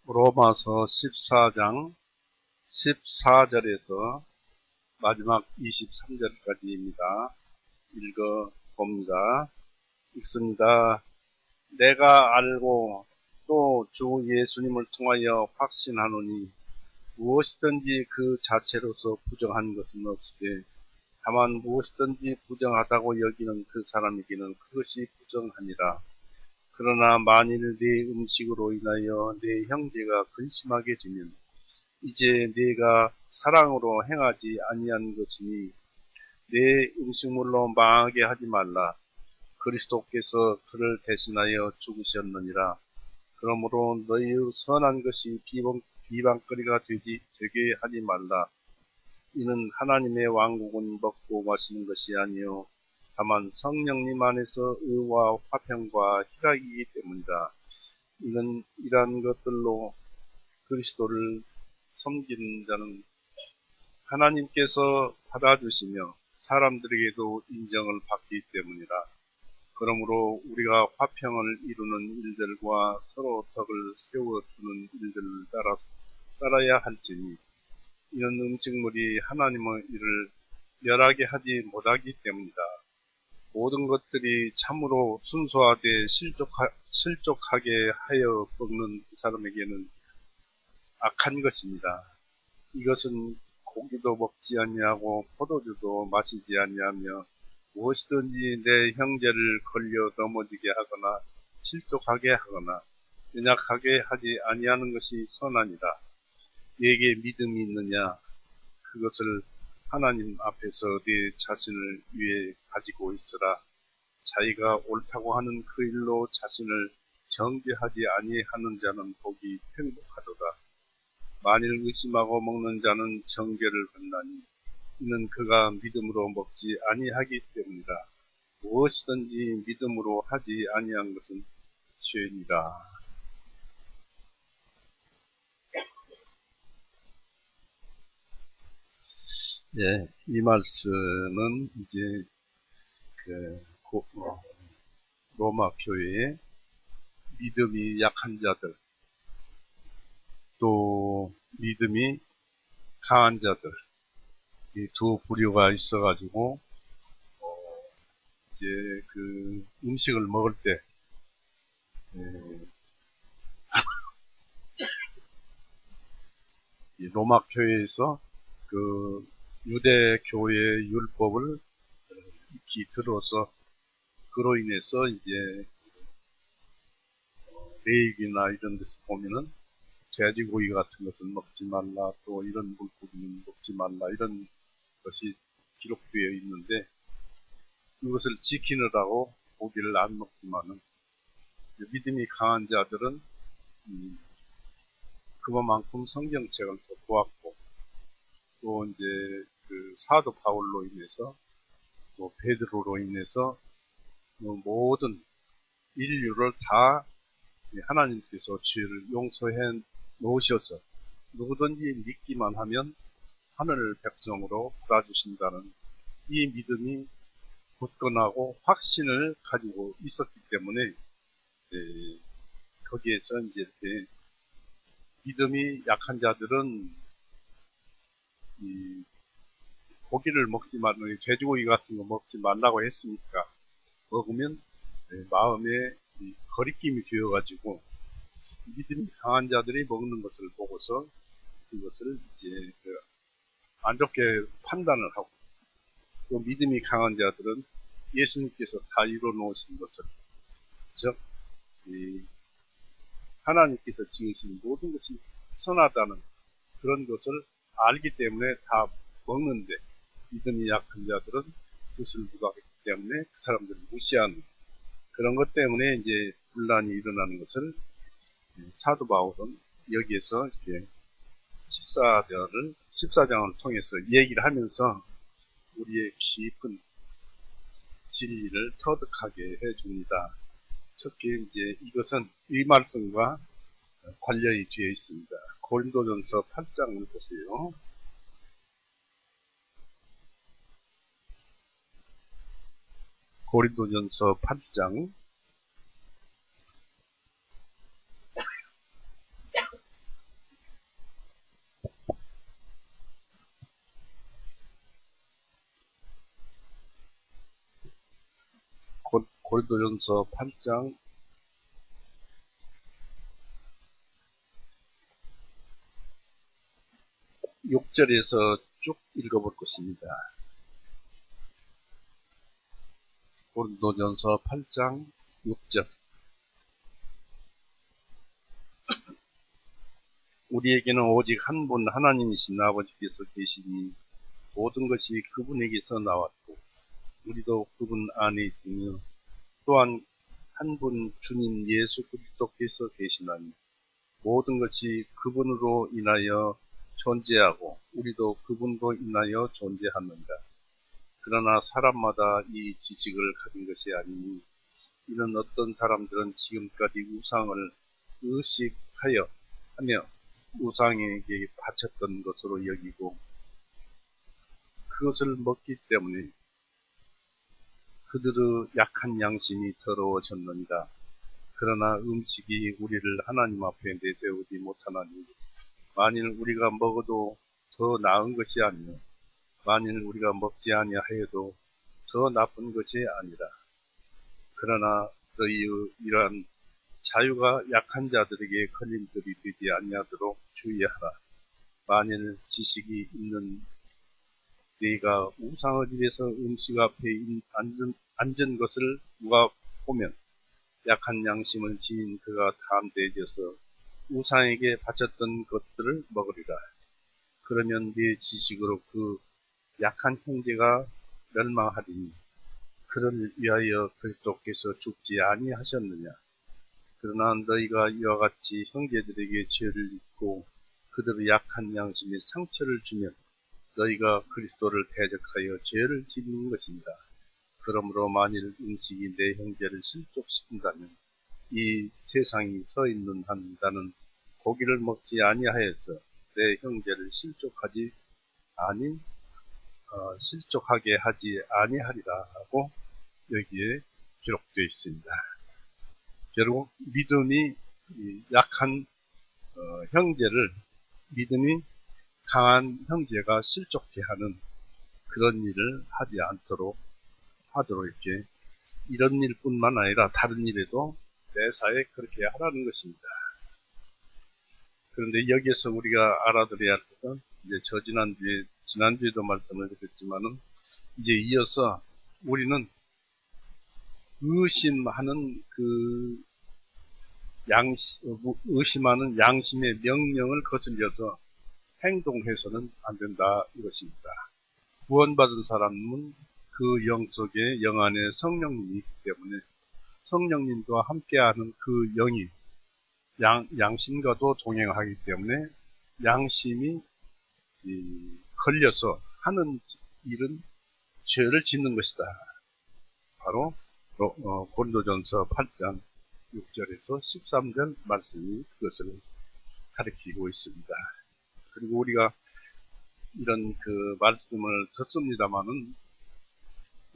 로마서 14장 14절에서 마지막 23절까지입니다. 읽어봅니다. 읽습니다. 내가 알고 또 주 예수님을 통하여 확신하노니 무엇이든지 그 자체로서 부정한 것은 없으되 다만 무엇이든지 부정하다고 여기는 그 사람에게는 그것이 부정하니라. 그러나 만일 네 음식으로 인하여 네 형제가 근심하게 되면 이제 네가 사랑으로 행하지 아니한 것이니 내 음식물로 망하게 하지 말라. 그리스도께서 그를 대신하여 죽으셨느니라. 그러므로 너희의 선한 것이 비방거리가 되게 하지 말라. 이는 하나님의 왕국은 먹고 마시는 것이 아니요 다만 성령님 안에서 의와 화평과 희락이기 때문이다. 이는 이러한 것들로 그리스도를 섬기는 자는 하나님께서 받아주시며 사람들에게도 인정을 받기 때문이라. 그러므로 우리가 화평을 이루는 일들과 서로 덕을 세워주는 일들을 따라야 할지니 이는 음식물이 하나님의 일을 멸하게 하지 못하기 때문이다. 모든 것들이 참으로 순수하되 실족하게 하여 먹는 그 사람에게는 악한 것입니다. 이것은 고기도 먹지 아니하고 포도주도 마시지 아니하며 무엇이든지 내 형제를 걸려 넘어지게 하거나 실족하게 하거나 연약하게 하지 아니하는 것이 선하니라. 네게 믿음이 있느냐? 그것을 하나님 앞에서 네 자신을 위해 가지고 있으라. 자기가 옳다고 하는 그 일로 자신을 정죄하지 아니하는 자는 복이 행복하도다. 만일 의심하고 먹는 자는 정죄를 받나니 이는 그가 믿음으로 먹지 아니하기 때문이라. 무엇이든지 믿음으로 하지 아니한 것은 죄니라. 예, 이 말씀은 이제 로마 교회의 믿음이 약한 자들, 또 믿음이 강한 자들, 이 두 부류가 있어가지고 이제 그 음식을 먹을 때 이 로마 교회에서 그 유대 교회의 율법을 익히 들어서 그로 인해서 이제 레이기나 이런 데서 보면은 돼지고기 같은 것은 먹지 말라, 또 이런 물고기는 먹지 말라, 이런 것이 기록되어 있는데 그것을 지키느라고 고기를 안 먹지만은 믿음이 강한 자들은 그만큼 성경책을 더 보았고 또 이제 그 사도 바울로 인해서 또 베드로로 인해서 모든 인류를 다 하나님께서 죄를 용서해 놓으셔서 누구든지 믿기만 하면 하늘 백성으로 받아주신다는 이 믿음이 굳건하고 확신을 가지고 있었기 때문에 거기에서 이제 이렇게 믿음이 약한 자들은 이 고기를 먹지 말고 돼지고기 같은 거 먹지 말라고 했으니까 먹으면 마음에 거리낌이 되어가지고 믿음이 강한 자들이 먹는 것을 보고서 그것을 이제 안 좋게 판단을 하고 또 믿음이 강한 자들은 예수님께서 다 이루어 놓으신 것을 즉 하나님께서 지으신 모든 것이 선하다는 그런 것을 알기 때문에 다 먹는데 믿음이 약한 자들은 그것을 부각했기 때문에 그 사람들을 무시하는 그런 것 때문에 이제 분란이 일어나는 것을 사도 바울은 여기에서 이렇게 14장을 통해서 얘기를 하면서 우리의 깊은 진리를 터득하게 해줍니다. 특히 이제 이것은 이 말씀과 관련이 되어 있습니다. 고린도전서 8장을 보세요. 고린도전서 8장 고린도전서 8장 6절에서 쭉 읽어볼 것입니다. 고린도전서 8장 6절. 우리에게는 오직 한 분 하나님이신 아버지께서 계시니 모든 것이 그분에게서 나왔고 우리도 그분 안에 있으며 또한 한 분 주님 예수 그리스도께서 계시나니 모든 것이 그분으로 인하여 존재하고 우리도 그분으로 인하여 존재하는가. 그러나 사람마다 이 지식을 가진 것이 아니니 이는 어떤 사람들은 지금까지 우상을 의식하여 하며 우상에게 바쳤던 것으로 여기고 그것을 먹기 때문에 그들의 약한 양심이 더러워졌느니라. 그러나 음식이 우리를 하나님 앞에 내세우지 못하나니 만일 우리가 먹어도 더 나은 것이 아니요 만일 우리가 먹지 아니하여도 더 나쁜 것이 아니라. 그러나 너희의 이러한 자유가 약한 자들에게 걸림돌이 되지 아니하도록 주의하라. 만일 지식이 있는 너희가 우상의 집에서 음식 앞에 앉은 것을 누가 보면 약한 양심을 지닌 그가 담대해져서 우상에게 바쳤던 것들을 먹으리라. 그러면 네 지식으로 그 약한 형제가 멸망하리니 그를 위하여 그리스도께서 죽지 아니하셨느냐. 그러나 너희가 이와 같이 형제들에게 죄를 짓고 그들의 약한 양심에 상처를 주면 너희가 그리스도를 대적하여 죄를 지는 것입니다. 그러므로 만일 음식이 내 형제를 실족시킨다면 이 세상이 서 있는 한 나는 고기를 먹지 아니하여서 내 형제를 실족하게 하지 아니하리라 하고 여기에 기록되어 있습니다. 결국 믿음이 약한 형제를 믿음이 강한 형제가 실족케 하는 그런 일을 하지 않도록 하도록 이렇게 이런 일뿐만 아니라 다른 일에도 매사에 그렇게 하라는 것입니다. 그런데 여기에서 우리가 알아들어야 할 것은 이제 지난주에도 말씀을 드렸지만은 이제 이어서 우리는 의심하는 의심하는 양심의 명령을 거슬려서 행동해서는 안 된다 이것입니다. 구원받은 사람은 그 영 속에 영 안에 성령님이 있기 때문에 성령님과 함께하는 그 영이 양심과도 동행하기 때문에 양심이 걸려서 하는 일은 죄를 짓는 것이다. 바로 고린도전서 8장 6절에서 13절 말씀이 그것을 가리키고 있습니다. 그리고 우리가 이런 그 말씀을 듣습니다마는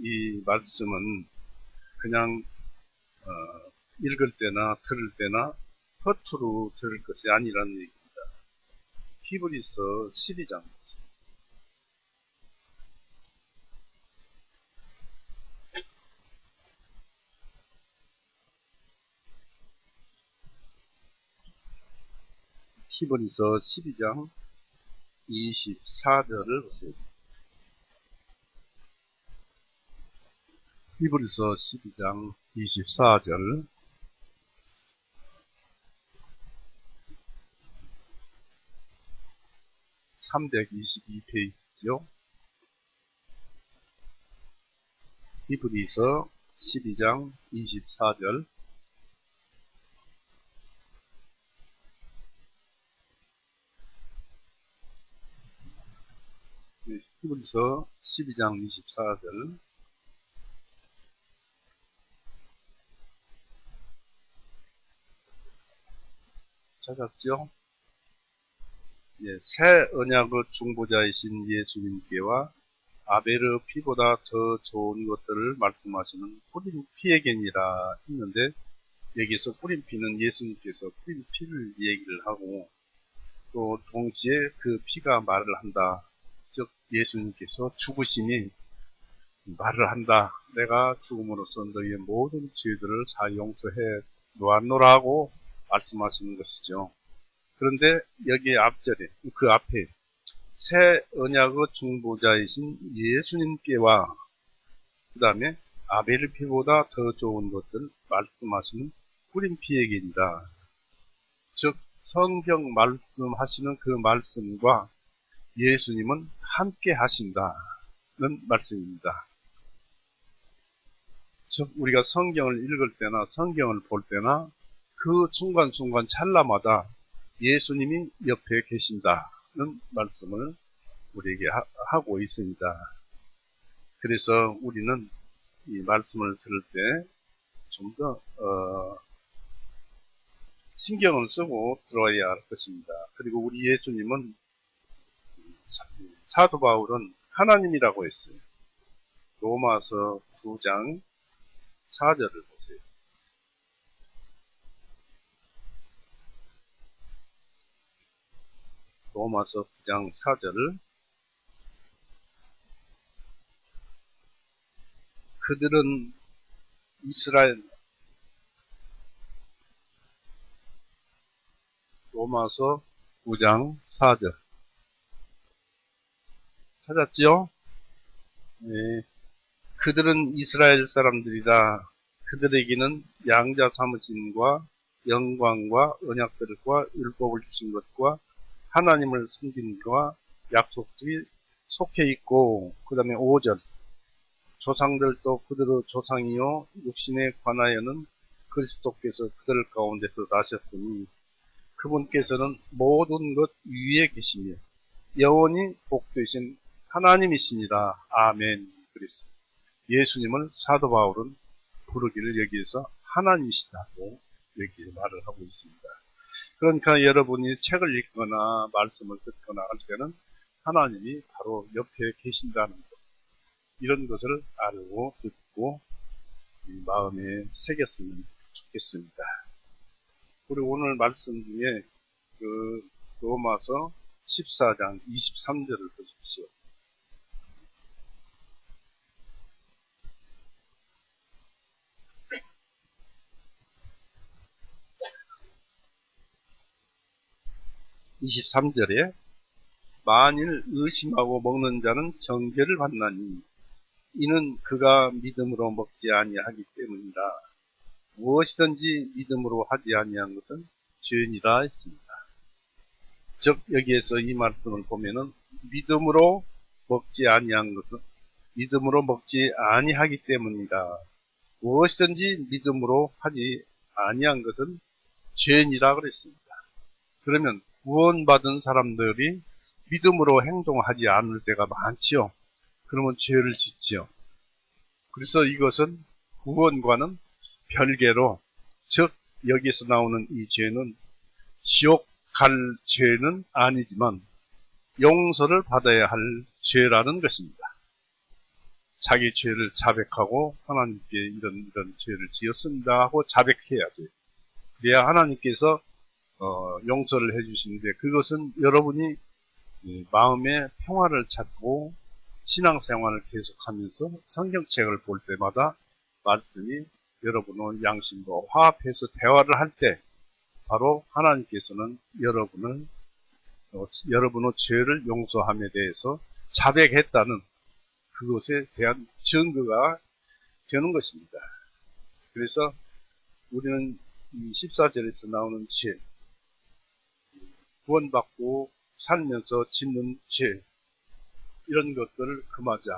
이 말씀은 그냥 읽을 때나 들을 때나 허투루 들을 것이 아니라는 얘기입니다. 히브리서 12장 히브리서 12장 24절을 보세요. 히브리서 12장 24절 322페이지죠. 히브리서 12장 24절 히브리서 12장 24절 찾았죠? 예, 새 언약의 중보자이신 예수님께와 아벨의 피보다 더 좋은 것들을 말씀하시는 뿌린 피에게니라 했는데 여기서 뿌린 피는 예수님께서 뿌린 피를 얘기를 하고 또 동시에 그 피가 말을 한다. 즉 예수님께서 죽으심이 말을 한다. 내가 죽음으로써 너희의 모든 죄들을 다 용서해 놓았노라 하고 말씀하시는 것이죠. 그런데 여기 앞절에, 그 앞에 새 언약의 중보자이신 예수님께와 그 다음에 아벨의 피보다 더 좋은 것들 말씀하시는 뿌린 피에게이다. 즉 성경 말씀하시는 그 말씀과 예수님은 함께 하신다는 말씀입니다. 즉 우리가 성경을 읽을 때나 성경을 볼 때나 그 순간순간 찰나마다 예수님이 옆에 계신다는 말씀을 우리에게 하고 있습니다. 그래서 우리는 이 말씀을 들을 때 좀 더 신경을 쓰고 들어야 할 것입니다. 그리고 우리 예수님은 사도 바울은 하나님이라고 했어요. 로마서 9장 4절을 보세요. 로마서 9장 4절을 그들은 이스라엘 로마서 9장 4절 찾았죠? 네. 그들은 이스라엘 사람들이라 그들에게는 양자 삼으심과 영광과 언약들과 율법을 주신 것과 하나님을 섬긴 것과 약속들이 속해 있고 그 다음에 5절 조상들도 그들의 조상이요 육신에 관하여는 그리스도께서 그들 가운데서 나셨으니 그분께서는 모든 것 위에 계시며 영원히 복되신 하나님이시니라. 아멘. 그랬어요. 예수님을 사도 바울은 부르기를 여기에서 하나님이시다고 여기 말을 하고 있습니다. 그러니까 여러분이 책을 읽거나 말씀을 듣거나 할 때는 하나님이 바로 옆에 계신다는 것, 이런 것을 알고 듣고 마음에 새겼으면 좋겠습니다. 우리 오늘 말씀 중에 그 로마서 14장 23절을 보십시오. (23절에) 만일 의심하고 먹는 자는 정죄를 받나니 이는 그가 믿음으로 먹지 아니하기 때문이라. 무엇이든지 믿음으로 하지 아니한 것은 죄니라 했습니다. 즉 여기에서 이 말씀을 보면은 믿음으로 먹지 아니한 것은 믿음으로 먹지 아니하기 때문이다. 무엇이든지 믿음으로 하지 아니한 것은 죄니라 그랬습니다. 그러면 구원받은 사람들이 믿음으로 행동하지 않을 때가 많지요. 그러면 죄를 짓지요. 그래서 이것은 구원과는 별개로, 즉 여기서 나오는 이 죄는 지옥 갈 죄는 아니지만 용서를 받아야 할 죄라는 것입니다. 자기 죄를 자백하고 하나님께 이런 죄를 지었습니다 하고 자백해야죠. 그래야 하나님께서 용서를 해주시는데, 그것은 여러분이 마음의 평화를 찾고 신앙생활을 계속하면서 성경책을 볼 때마다 말씀이 여러분의 양심과 화합해서 대화를 할 때 바로 하나님께서는 여러분의 죄를 용서함에 대해서 자백했다는 그것에 대한 증거가 되는 것입니다. 그래서 우리는 이 14절에서 나오는 죄, 구원받고 살면서 짓는 죄, 이런 것들을 금하자,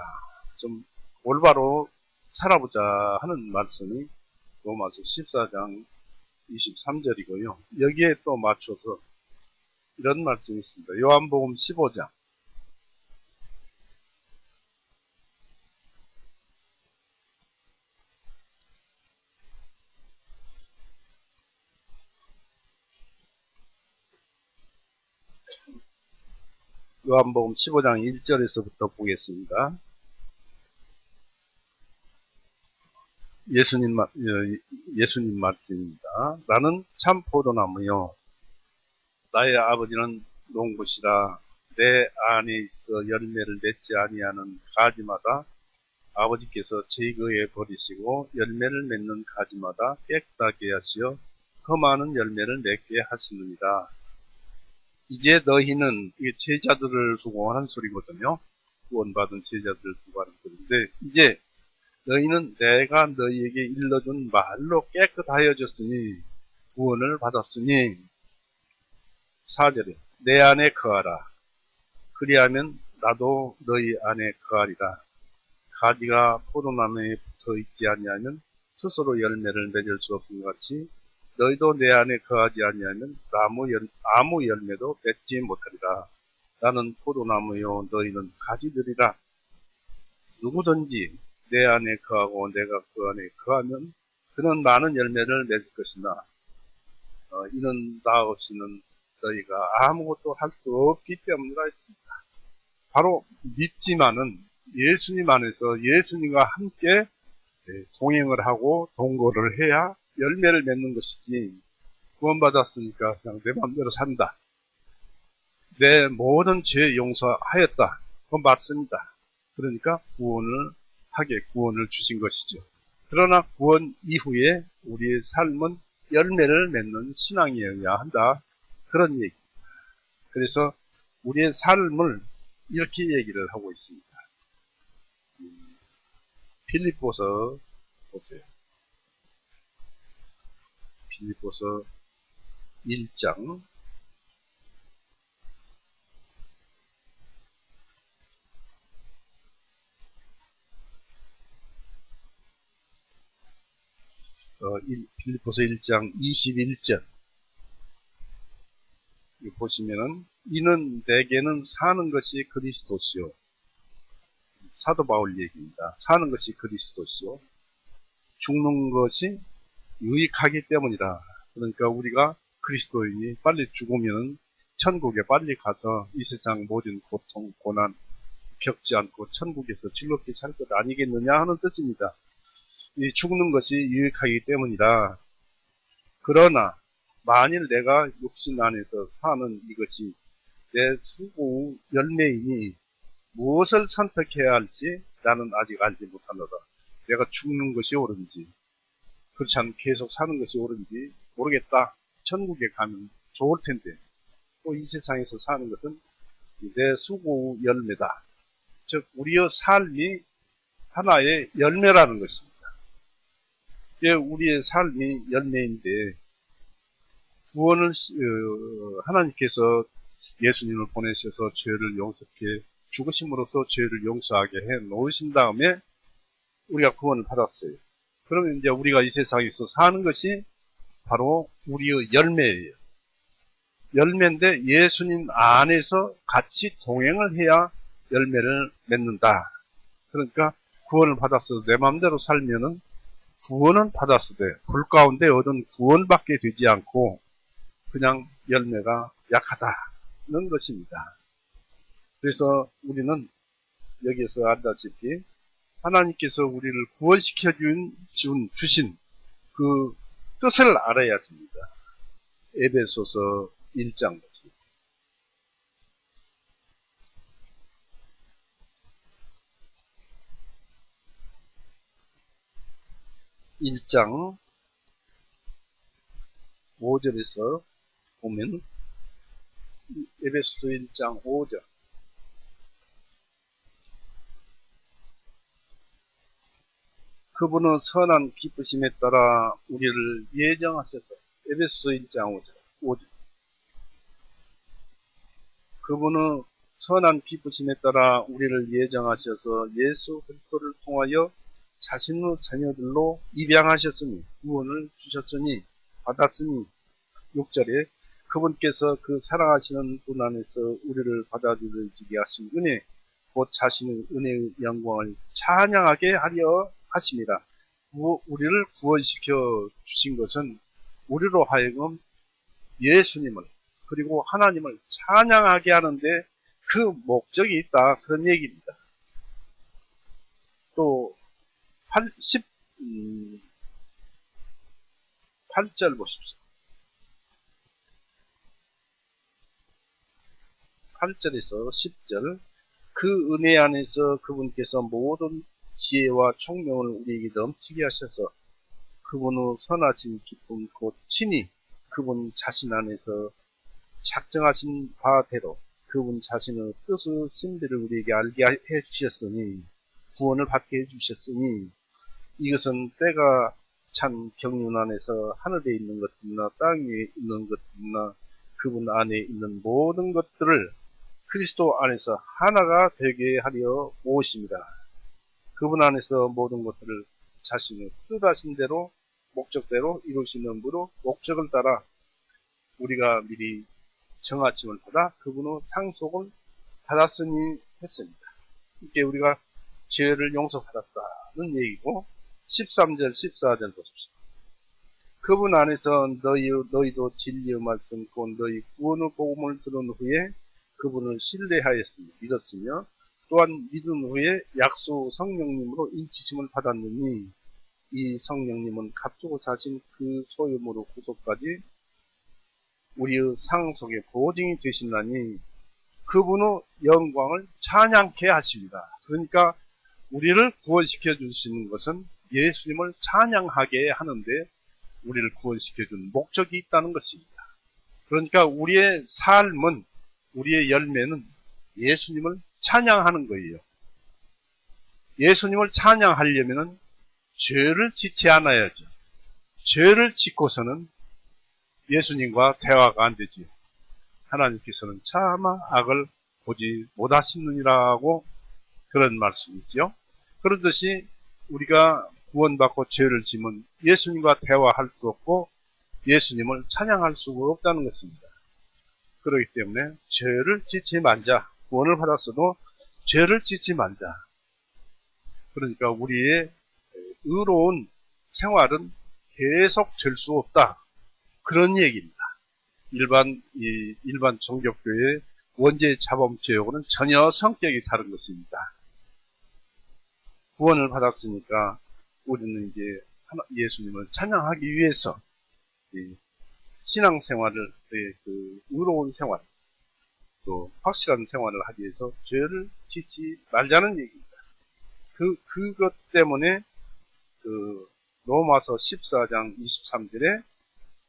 좀 올바로 살아보자 하는 말씀이 로마서 14장 23절이고요. 여기에 또 맞춰서 이런 말씀이 있습니다. 요한복음 15장 요한복음 15장 1절에서부터 보겠습니다. 예수님 말씀입니다. 나는 참 포도나무요 나의 아버지는 농부시라. 내 안에 있어 열매를 맺지 아니하는 가지마다 아버지께서 제거해 버리시고 열매를 맺는 가지마다 깨끗하게 하시어 더 많은 열매를 맺게 하시느니라. 이제 너희는, 이게 제자들을 두고 하는 소리거든요. 구원받은 제자들을 두고 하는 소리인데, 이제 너희는 내가 너희에게 일러준 말로 깨끗하여졌으니 구원을 받았으니 4절에 내 안에 거하라. 그리하면 나도 너희 안에 거하리라. 가지가 포도나무에 붙어 있지 아니하면 스스로 열매를 맺을 수 없는 것 같이 너희도 내 안에 거하지 아니하면 아무 열매도 맺지 못하리라. 나는 포도나무요 너희는 가지들이라. 누구든지 내 안에 거하고 내가 그 안에 거하면 그는 많은 열매를 맺을 것이나 이는 나 없이는 너희가 아무것도 할 수 없기 때문이라 했습니다. 바로 믿지만은 예수님 안에서 예수님과 함께 동행을 하고 동거를 해야 열매를 맺는 것이지, 구원받았으니까 그냥 내 마음대로 산다, 내 모든 죄 용서하였다, 그건 맞습니다. 그러니까 구원을 주신 것이죠. 그러나 구원 이후에 우리의 삶은 열매를 맺는 신앙이어야 한다, 그런 얘기. 그래서 우리의 삶을 이렇게 얘기를 하고 있습니다. 빌립보서 보세요. 빌립보서 1장 21절 보시면은 이는 내게는 사는 것이 그리스도시요. 사도 바울 얘기입니다. 사는 것이 그리스도시요 죽는 것이 유익하기 때문이다. 그러니까 우리가 그리스도인이 빨리 죽으면 천국에 빨리 가서 이 세상 모든 고통, 고난 겪지 않고 천국에서 즐겁게 살 것 아니겠느냐 하는 뜻입니다. 이 죽는 것이 유익하기 때문이다. 그러나 만일 내가 육신 안에서 사는 이것이 내 수고 열매이니 무엇을 선택해야 할지 나는 아직 알지 못하노라. 내가 죽는 것이 옳은지 그렇지 않으면 계속 사는 것이 옳은지 모르겠다. 천국에 가면 좋을 텐데 또 이 세상에서 사는 것은 내 수고 열매다. 즉 우리의 삶이 하나의 열매라는 것입니다. 우리의 삶이 열매인데 구원을 하나님께서 예수님을 보내셔서 죄를 용서해 죽으심으로써 죄를 용서하게 해 놓으신 다음에 우리가 구원을 받았어요. 그러면 이제 우리가 이 세상에서 사는 것이 바로 우리의 열매예요. 열매인데 예수님 안에서 같이 동행을 해야 열매를 맺는다. 그러니까 구원을 받았어도 내 마음대로 살면은 구원은 받았으되 불 가운데 얻은 구원밖에 되지 않고 그냥 열매가 약하다는 것입니다. 그래서 우리는 여기에서 알다시피 하나님께서 우리를 구원시켜 주신 그 뜻을 알아야 됩니다. 에베소서 1장 보세요. 1장 5절에서 보면 에베소서 1장 5절 그분은 선한 기쁘심에 따라 우리를 예정하셔서 에베소서 1장 5절 그분은 선한 기쁘심에 따라 우리를 예정하셔서 예수 그리스도를 통하여 자신의 자녀들로 입양하셨으니 구원을 주셨으니 받았으니 6절에 그분께서 그 사랑하시는 분 안에서 우리를 받아들이게 하신 은혜 곧 자신의 은혜의 영광을 찬양하게 하려 하십니다. 우리를 구원시켜 주신 것은 우리로 하여금 예수님을 그리고 하나님을 찬양하게 하는데 그 목적이 있다, 그런 얘기입니다. 또 8절 보십시오. 8절에서 10절 그 은혜 안에서 그분께서 모든 지혜와 총명을 우리에게 넘치게 하셔서 그분의 선하신 기쁨 곧 친히 그분 자신 안에서 작정하신 바대로 그분 자신의 뜻의 심비를 우리에게 알게 해 주셨으니 구원을 받게 해 주셨으니 이것은 때가 찬 경륜 안에서 하늘에 있는 것들이나 땅 위에 있는 것들이나 그분 안에 있는 모든 것들을 그리스도 안에서 하나가 되게 하려 오십니다. 그분 안에서 모든 것들을 자신의 뜻하신 대로 목적대로 이루시는 분으로 목적을 따라 우리가 미리 정하심을 받아 그분의 상속을 받았으니 했습니다. 이게 우리가 죄를 용서받았다는 얘기고 13절 14절 보십시오. 그분 안에서 너희도 진리의 말씀 곧 너희 구원의 복음을 들은 후에 그분을 신뢰하였으며 믿었으며 또한 믿은 후에 약속 성령님으로 인치심을 받았느니 이 성령님은 값주고 사신 그 소유물의 구속까지 우리의 상속의 보증이 되신다니 그분의 영광을 찬양케 하십니다. 그러니까 우리를 구원시켜 주시는 것은 예수님을 찬양하게 하는데 우리를 구원시켜 준 목적이 있다는 것입니다. 그러니까 우리의 삶은 우리의 열매는 예수님을 찬양하는 거예요. 예수님을 찬양하려면 죄를 짓지 않아야죠. 죄를 짓고서는 예수님과 대화가 안 되지요. 하나님께서는 차마 악을 보지 못하시느니라고 그런 말씀이죠. 그렇듯이 우리가 구원받고 죄를 지면 예수님과 대화할 수 없고 예수님을 찬양할 수가 없다는 것입니다. 그렇기 때문에 죄를 짓지 말자. 구원을 받았어도 죄를 짓지 말자. 그러니까 우리의 의로운 생활은 계속 될 수 없다. 그런 얘기입니다. 일반 종교교회의 원죄 자범죄하고는 전혀 성격이 다른 것입니다. 구원을 받았으니까 우리는 이제 예수님을 찬양하기 위해서 신앙생활을 그 의로운 생활 또 확실한 생활을 하기 위해서 죄를 짓지 말자는 얘기입니다. 그것 때문에 그 로마서 14장 23절에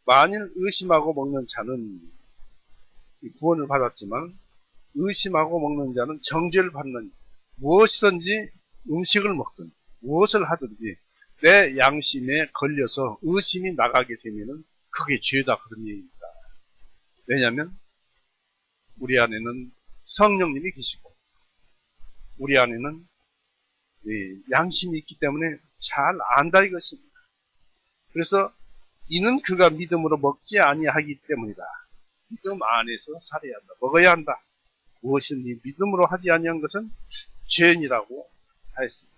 만일 의심하고 먹는 자는 구원을 받았지만 의심하고 먹는 자는 정죄를 받는 무엇이든지 음식을 먹든 무엇을 하든지 내 양심에 걸려서 의심이 나가게 되면은 그게 죄다 그런 얘기입니다. 왜냐하면 우리 안에는 성령님이 계시고 우리 안에는 양심이 있기 때문에 잘 안다 이것입니다. 그래서 이는 그가 믿음으로 먹지 아니하기 때문이다. 믿음 안에서 살아야 한다. 먹어야 한다. 무엇이든지 믿음으로 하지 아니한 것은 죄인이라고 하였습니다.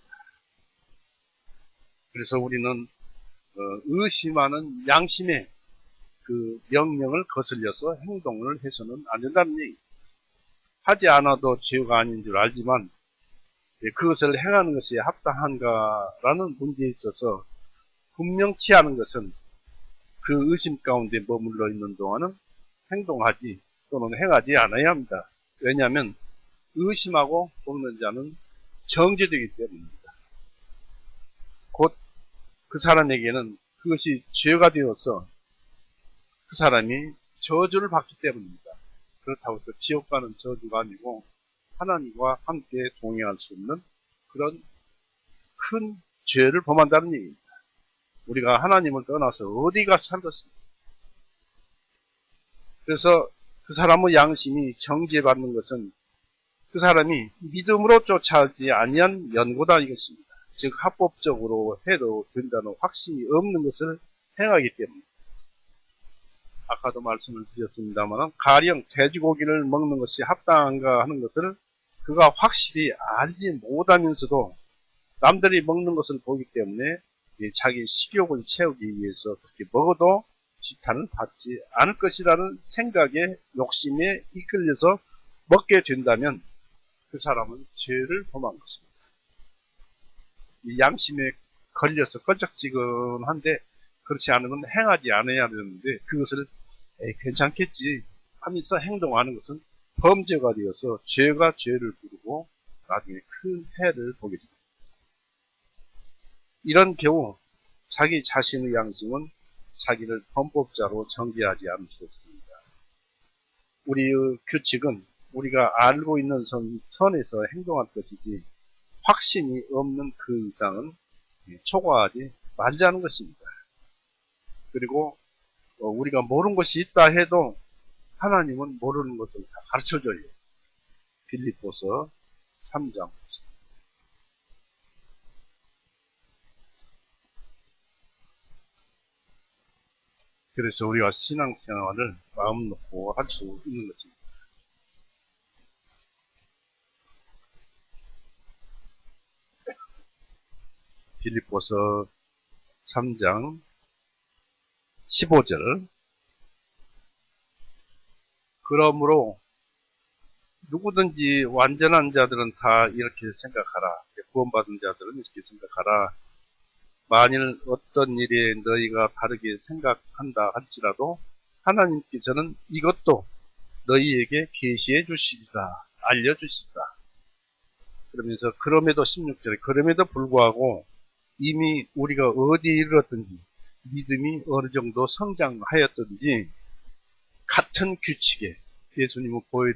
그래서 우리는 의심하는 양심의 그 명령을 거슬려서 행동을 해서는 안 된다는 얘기. 하지 않아도 죄가 아닌 줄 알지만 그것을 행하는 것이 합당한가라는 문제에 있어서 분명치 않은 것은 그 의심 가운데 머물러 있는 동안은 행동하지 또는 행하지 않아야 합니다. 왜냐하면 의심하고 먹는 자는 정죄되기 때문입니다. 곧 그 사람에게는 그것이 죄가 되어서 그 사람이 저주를 받기 때문입니다. 그렇다고 해서 지옥 가는 저주가 아니고 하나님과 함께 동행할 수 없는 그런 큰 죄를 범한다는 얘기입니다. 우리가 하나님을 떠나서 어디 가서 살겠습니까? 그래서 그 사람의 양심이 정죄받는 것은 그 사람이 믿음으로 쫓아오지 아니한 연고다 이것입니다. 즉 합법적으로 해도 된다는 확신이 없는 것을 행하기 때문입니다. 아까도 말씀을 드렸습니다만 가령 돼지고기를 먹는 것이 합당한가 하는 것을 그가 확실히 알지 못하면서도 남들이 먹는 것을 보기 때문에 자기 식욕을 채우기 위해서 그렇게 먹어도 지탄을 받지 않을 것이라는 생각에 욕심에 이끌려서 먹게 된다면 그 사람은 죄를 범한 것입니다. 이 양심에 걸려서 껄쩍지근한데 그렇지 않으면 행하지 않아야 되는데 그것을 괜찮겠지 하면서 행동하는 것은 범죄가 되어서 죄가 죄를 부르고 나중에 큰 해를 보게 됩니다. 이런 경우 자기 자신의 양심은 자기를 범법자로 정죄하지 않을 수 없습니다. 우리의 규칙은 우리가 알고 있는 선에서 행동할 것이지 확신이 없는 그 이상은 초과하지 말자는 것입니다. 그리고 우리가 모르는 것이 있다 해도 하나님은 모르는 것을 다 가르쳐줘요. 빌립보서 3장. 그래서 우리가 신앙생활을 마음 놓고 할 수 있는 것입니다. 빌립보서 3장 15절. 그러므로 누구든지 완전한 자들은 다 이렇게 생각하라. 구원받은 자들은 이렇게 생각하라. 만일 어떤 일에 너희가 다르게 생각한다 할지라도 하나님께서는 이것도 너희에게 계시해 주시리라. 알려주시리라. 그러면서 그럼에도 16절에 그럼에도 불구하고 이미 우리가 어디에 이르렀든지 믿음이 어느 정도 성장하였든지 같은 규칙에 예수님은 보혈에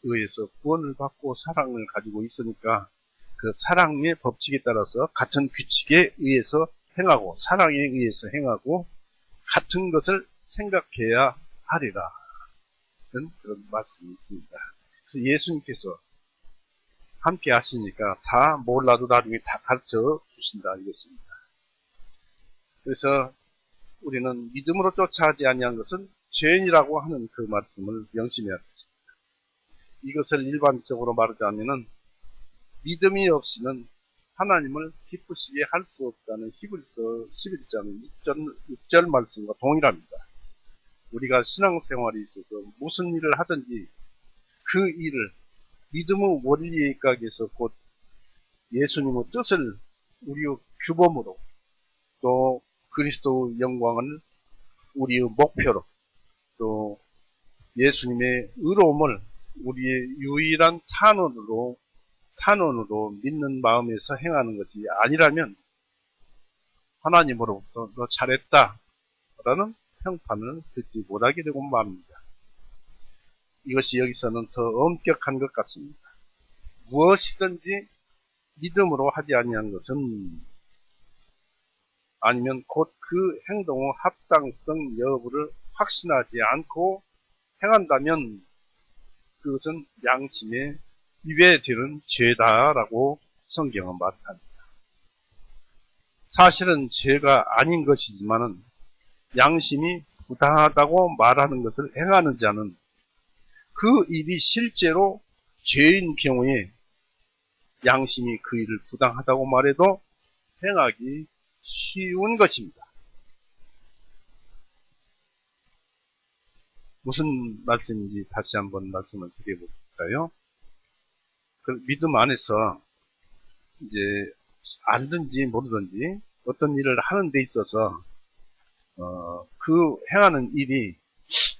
의해서 구원을 받고 사랑을 가지고 있으니까 그 사랑의 법칙에 따라서 같은 규칙에 의해서 행하고 사랑에 의해서 행하고 같은 것을 생각해야 하리라. 그런 말씀이 있습니다. 그래서 예수님께서 함께 하시니까 다 몰라도 나중에 다 가르쳐 주신다 이것입니다. 그래서 우리는 믿음으로 쫓아하지 아니한 것은 죄인이라고 하는 그 말씀을 명심해야 합니다. 이것을 일반적으로 말하자면은 믿음이 없이는 하나님을 기쁘시게 할 수 없다는 히브리서 11장 6절 말씀과 동일합니다. 우리가 신앙생활에 있어서 무슨 일을 하든지 그 일을 믿음의 원리에 입각해서 곧 예수님의 뜻을 우리의 규범으로 또 그리스도의 영광을 우리의 목표로 또 예수님의 의로움을 우리의 유일한 탄원으로 믿는 마음에서 행하는 것이 아니라면 하나님으로부터 너 잘했다 라는 평판을 듣지 못하게 되고 맙니다. 이것이 여기서는 더 엄격한 것 같습니다. 무엇이든지 믿음으로 하지 아니한 것은 아니면 곧 그 행동의 합당성 여부를 확신하지 않고 행한다면 그것은 양심에 위배되는 죄다라고 성경은 말합니다. 사실은 죄가 아닌 것이지만은 양심이 부당하다고 말하는 것을 행하는 자는 그 일이 실제로 죄인 경우에 양심이 그 일을 부당하다고 말해도 행하기 쉬운 것입니다. 무슨 말씀인지 다시 한번 말씀을 드려볼까요? 그 믿음 안에서 이제 알든지 모르든지 어떤 일을 하는 데 있어서 그 행하는 일이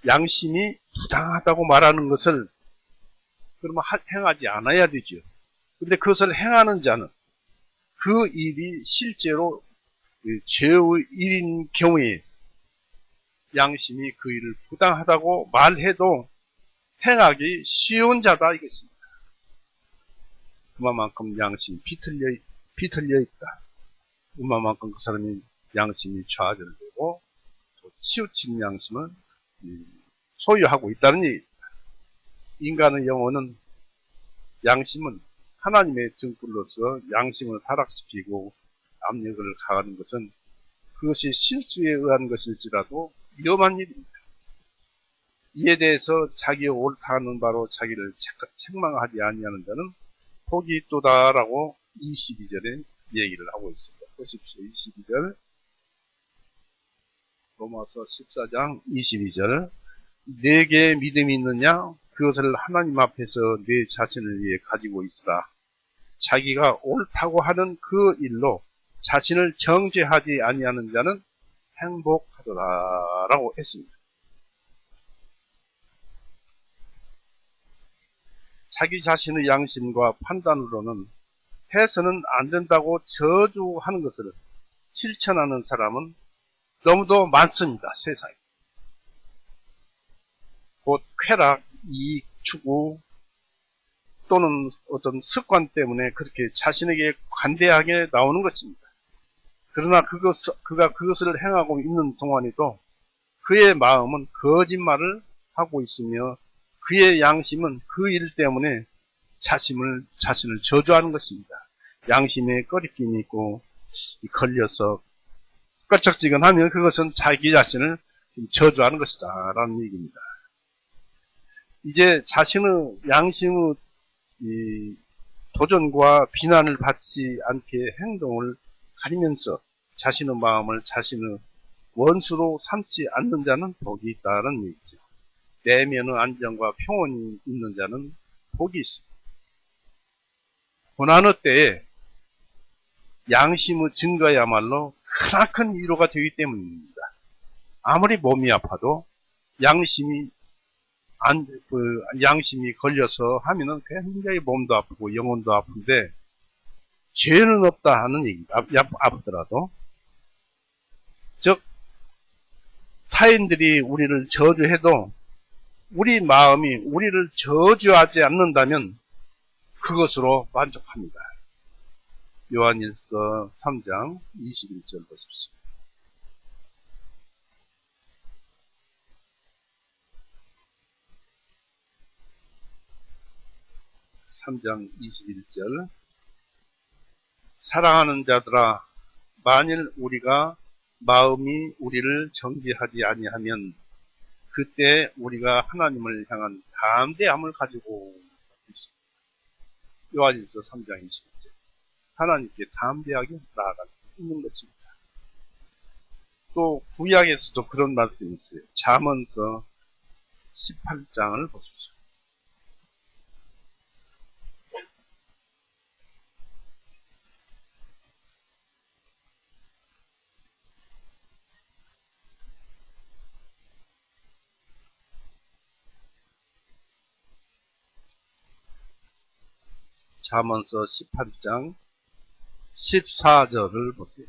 양심이 부당하다고 말하는 것을 그러면 행하지 않아야 되죠. 근데 그것을 행하는 자는 그 일이 실제로 죄의 일인 경우에 양심이 그 일을 부당하다고 말해도 행하기 쉬운 자다 이것입니다. 그만큼 양심이 비틀려 있다. 그만큼 그 사람이 양심이 좌절되고 또 치우친 양심을 소유하고 있다는 얘기입니다. 인간의 영혼은 양심은 하나님의 등불로서 양심을 타락시키고 압력을 가하는 것은 그것이 실수에 의한 것일지라도 위험한 일입니다. 이에 대해서 자기의 옳다는 바로 자기를 책망하지 아니하는 자는 복이 있도다라고 22절에 얘기를 하고 있습니다. 보십시오. 22절 로마서 14장 22절 내게 믿음이 있느냐? 그것을 하나님 앞에서 내 자신을 위해 가지고 있으라. 자기가 옳다고 하는 그 일로 자신을 정죄하지 아니하는 자는 행복하도다라고 했습니다. 자기 자신의 양심과 판단으로는 해서는 안 된다고 저주하는 것을 실천하는 사람은 너무도 많습니다. 세상에. 곧 쾌락, 이익, 추구 또는 어떤 습관 때문에 그렇게 자신에게 관대하게 나오는 것입니다. 그러나 그가 그것을 행하고 있는 동안에도 그의 마음은 거짓말을 하고 있으며 그의 양심은 그 일 때문에 자신을 저주하는 것입니다. 양심에 꺼리낌이 있고 걸려서 껄쩍지근하면 그것은 자기 자신을 저주하는 것이다 라는 얘기입니다. 이제 자신의 양심의 도전과 비난을 받지 않게 행동을 가리면서 자신의 마음을 자신의 원수로 삼지 않는 자는 복이 있다는 얘기죠. 내면의 안정과 평온이 있는 자는 복이 있습니다. 고난의 때에 양심의 증거야말로 크나큰 위로가 되기 때문입니다. 아무리 몸이 아파도 양심이 걸려서 하면은 굉장히 몸도 아프고 영혼도 아픈데 죄는 없다 하는 얘기입니다. 아프더라도. 즉 타인들이 우리를 저주해도 우리 마음이 우리를 저주하지 않는다면 그것으로 만족합니다. 요한일서 3장 21절 보십시오. 3장 21절 사랑하는 자들아 만일 우리가 마음이 우리를 정죄하지 아니하면 그때 우리가 하나님을 향한 담대함을 가지고 있습니다. 요한일서 3장 21절 하나님께 담대하게 나아갈 수 있는 것입니다. 또 구약에서도 그런 말씀이 있어요. 잠언서 18장을 보십시오. 잠언서 18장 14절을 보세요.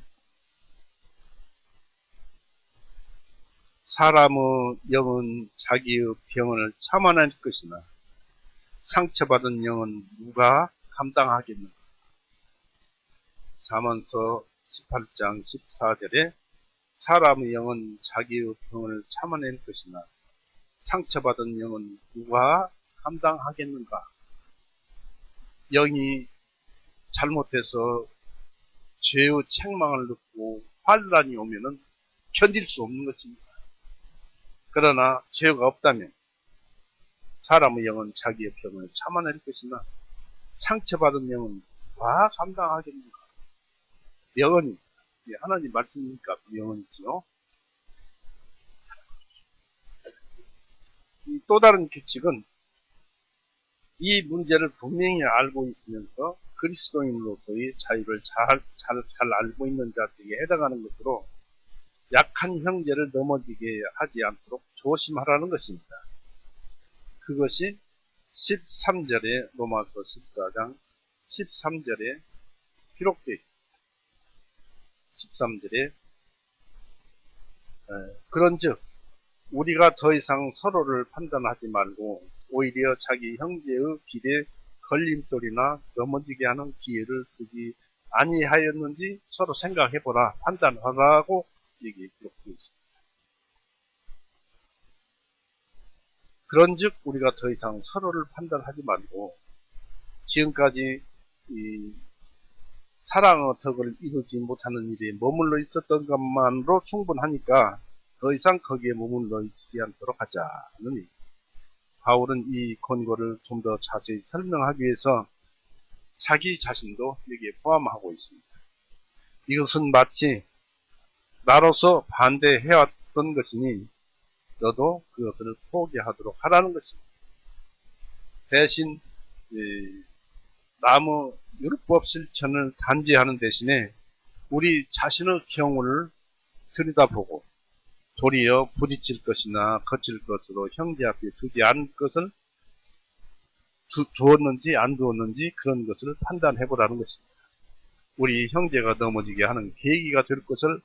사람의 영은 자기의 병을 참아낼 것이나 상처받은 영은 누가 감당하겠는가. 잠언서 18장 14절에 사람의 영은 자기의 병을 참아낼 것이나 상처받은 영은 누가 감당하겠는가. 영이 잘못해서 죄의 책망을 듣고 환란이 오면은 견딜 수 없는 것입니다. 그러나 죄가 없다면 사람의 영은 자기의 병을 참아낼 것이나 상처받은 영은 누가 감당하겠는가. 영은 하나님 말씀이니까 영은이죠. 또 다른 규칙은 이 문제를 분명히 알고 있으면서 그리스도인으로서의 자유를 잘 알고 있는 자들에게 해당하는 것으로 약한 형제를 넘어지게 하지 않도록 조심하라는 것입니다. 그것이 13절에 로마서 14장 13절에 기록되어 있습니다. 13절에 그런즉 우리가 더 이상 서로를 판단하지 말고 오히려 자기 형제의 길에 걸림돌이나 넘어지게 하는 기회를 두지 아니하였는지 서로 생각해보라. 판단하라고 얘기 기록되어 있습니다. 그런즉 우리가 더 이상 서로를 판단하지 말고 지금까지 이 사랑의 덕을 이루지 못하는 일에 머물러 있었던 것만으로 충분하니까 더 이상 거기에 머물러 있지 않도록 하자는 얘기. 바울은 이 권고를 좀 더 자세히 설명하기 위해서 자기 자신도 여기에 포함하고 있습니다. 이것은 마치 나로서 반대해왔던 것이니 너도 그것을 포기하도록 하라는 것입니다. 대신 남의 율법 실천을 단죄하는 대신에 우리 자신의 경우를 들여다보고 도리어 부딪힐 것이나 거칠 것으로 형제 앞에 두지 않을 것을 두었는지 안 두었는지 그런 것을 판단해보라는 것입니다. 우리 형제가 넘어지게 하는 계기가 될 것을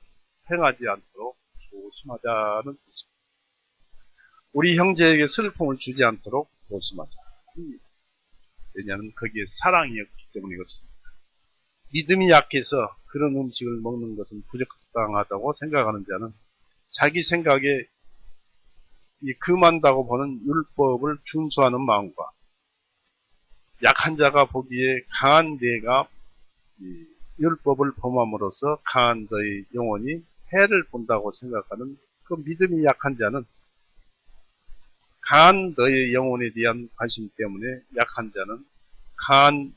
행하지 않도록 조심하자는 뜻입니다. 우리 형제에게 슬픔을 주지 않도록 조심하자. 왜냐하면 거기에 사랑이 없기 때문에 그렇습니다. 믿음이 약해서 그런 음식을 먹는 것은 부적당하다고 생각하는 자는 자기 생각에 금한다고 보는 율법을 준수하는 마음과 약한 자가 보기에 강한 내가 율법을 범함으로써 강한 너의 영혼이 해를 본다고 생각하는 그 믿음이 약한 자는 강한 너의 영혼에 대한 관심 때문에 약한 자는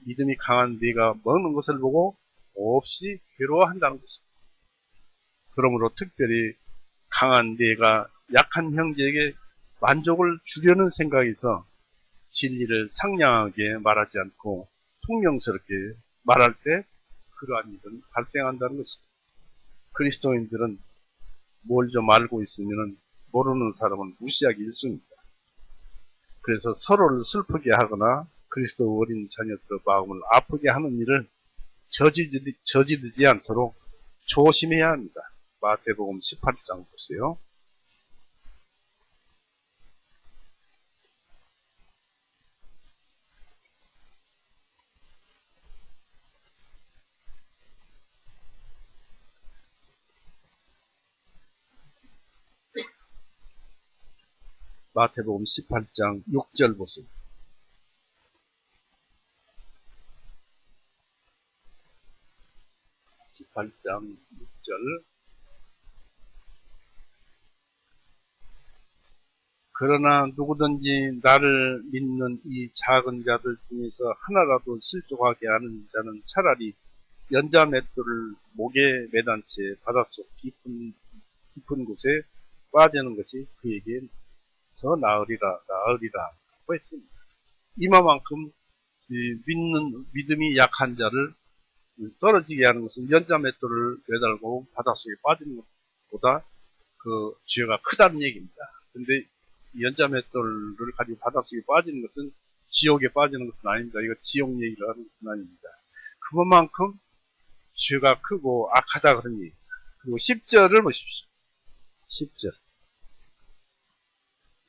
믿음이 강한 네가 먹는 것을 보고 몹시 괴로워한다는 것입니다. 그러므로 특별히 강한 네가 약한 형제에게 만족을 주려는 생각에서 진리를 상냥하게 말하지 않고 통명스럽게 말할 때 그러한 일은 발생한다는 것입니다. 그리스도인들은 뭘 좀 알고 있으면 모르는 사람은 무시하기 일쑤입니다. 그래서 서로를 슬프게 하거나 그리스도 어린 자녀들의 마음을 아프게 하는 일을 저지르지 않도록 조심해야 합니다. 마태복음 18장 보세요. 마태복음 18장 6절 보세요. 18장 6절. 그러나 누구든지 나를 믿는 이 작은 자들 중에서 하나라도 실족하게 하는 자는 차라리 연자 맷돌을 목에 매단 채 바닷속 깊은 곳에 빠지는 것이 그에게 더 나으리라 하고 했습니다. 이마만큼 믿음이 약한 자를 떨어지게 하는 것은 연자 맷돌을 매달고 바닷속에 빠지는 것보다 그 죄가 크다는 얘기입니다. 근데 연자 맷돌을 가지고 바닷속에 빠지는 것은 지옥에 빠지는 것은 아닙니다. 이거 지옥 얘기를 하는 것은 아닙니다. 그것만큼 죄가 크고 악하다 그런 얘기입니다. 그리고 10절을 보십시오. 10절.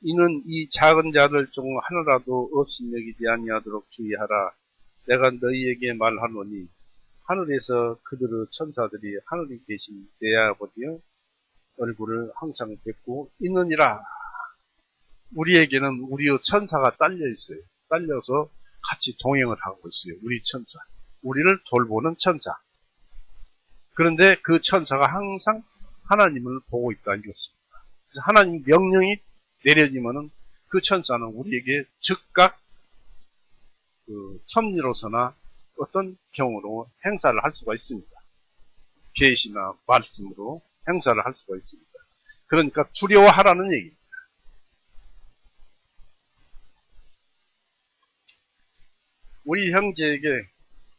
이는 이 작은 자들 중 하나라도 없이 여기지 아니하도록 주의하라. 내가 너희에게 말하노니 하늘에서 그들의 천사들이 하늘에 계신 내 아버지의 얼굴을 항상 뵙고 있느니라. 우리에게는 우리의 천사가 딸려 있어요. 딸려서 같이 동행을 하고 있어요. 우리 천사. 우리를 돌보는 천사. 그런데 그 천사가 항상 하나님을 보고 있다 이것입니다. 그래서 하나님 명령이 내려지면은 그 천사는 우리에게 즉각 섭리로서나 어떤 경우로 행사를 할 수가 있습니다. 계시나 말씀으로 행사를 할 수가 있습니다. 그러니까 두려워하라는 얘기입니다. 우리 형제에게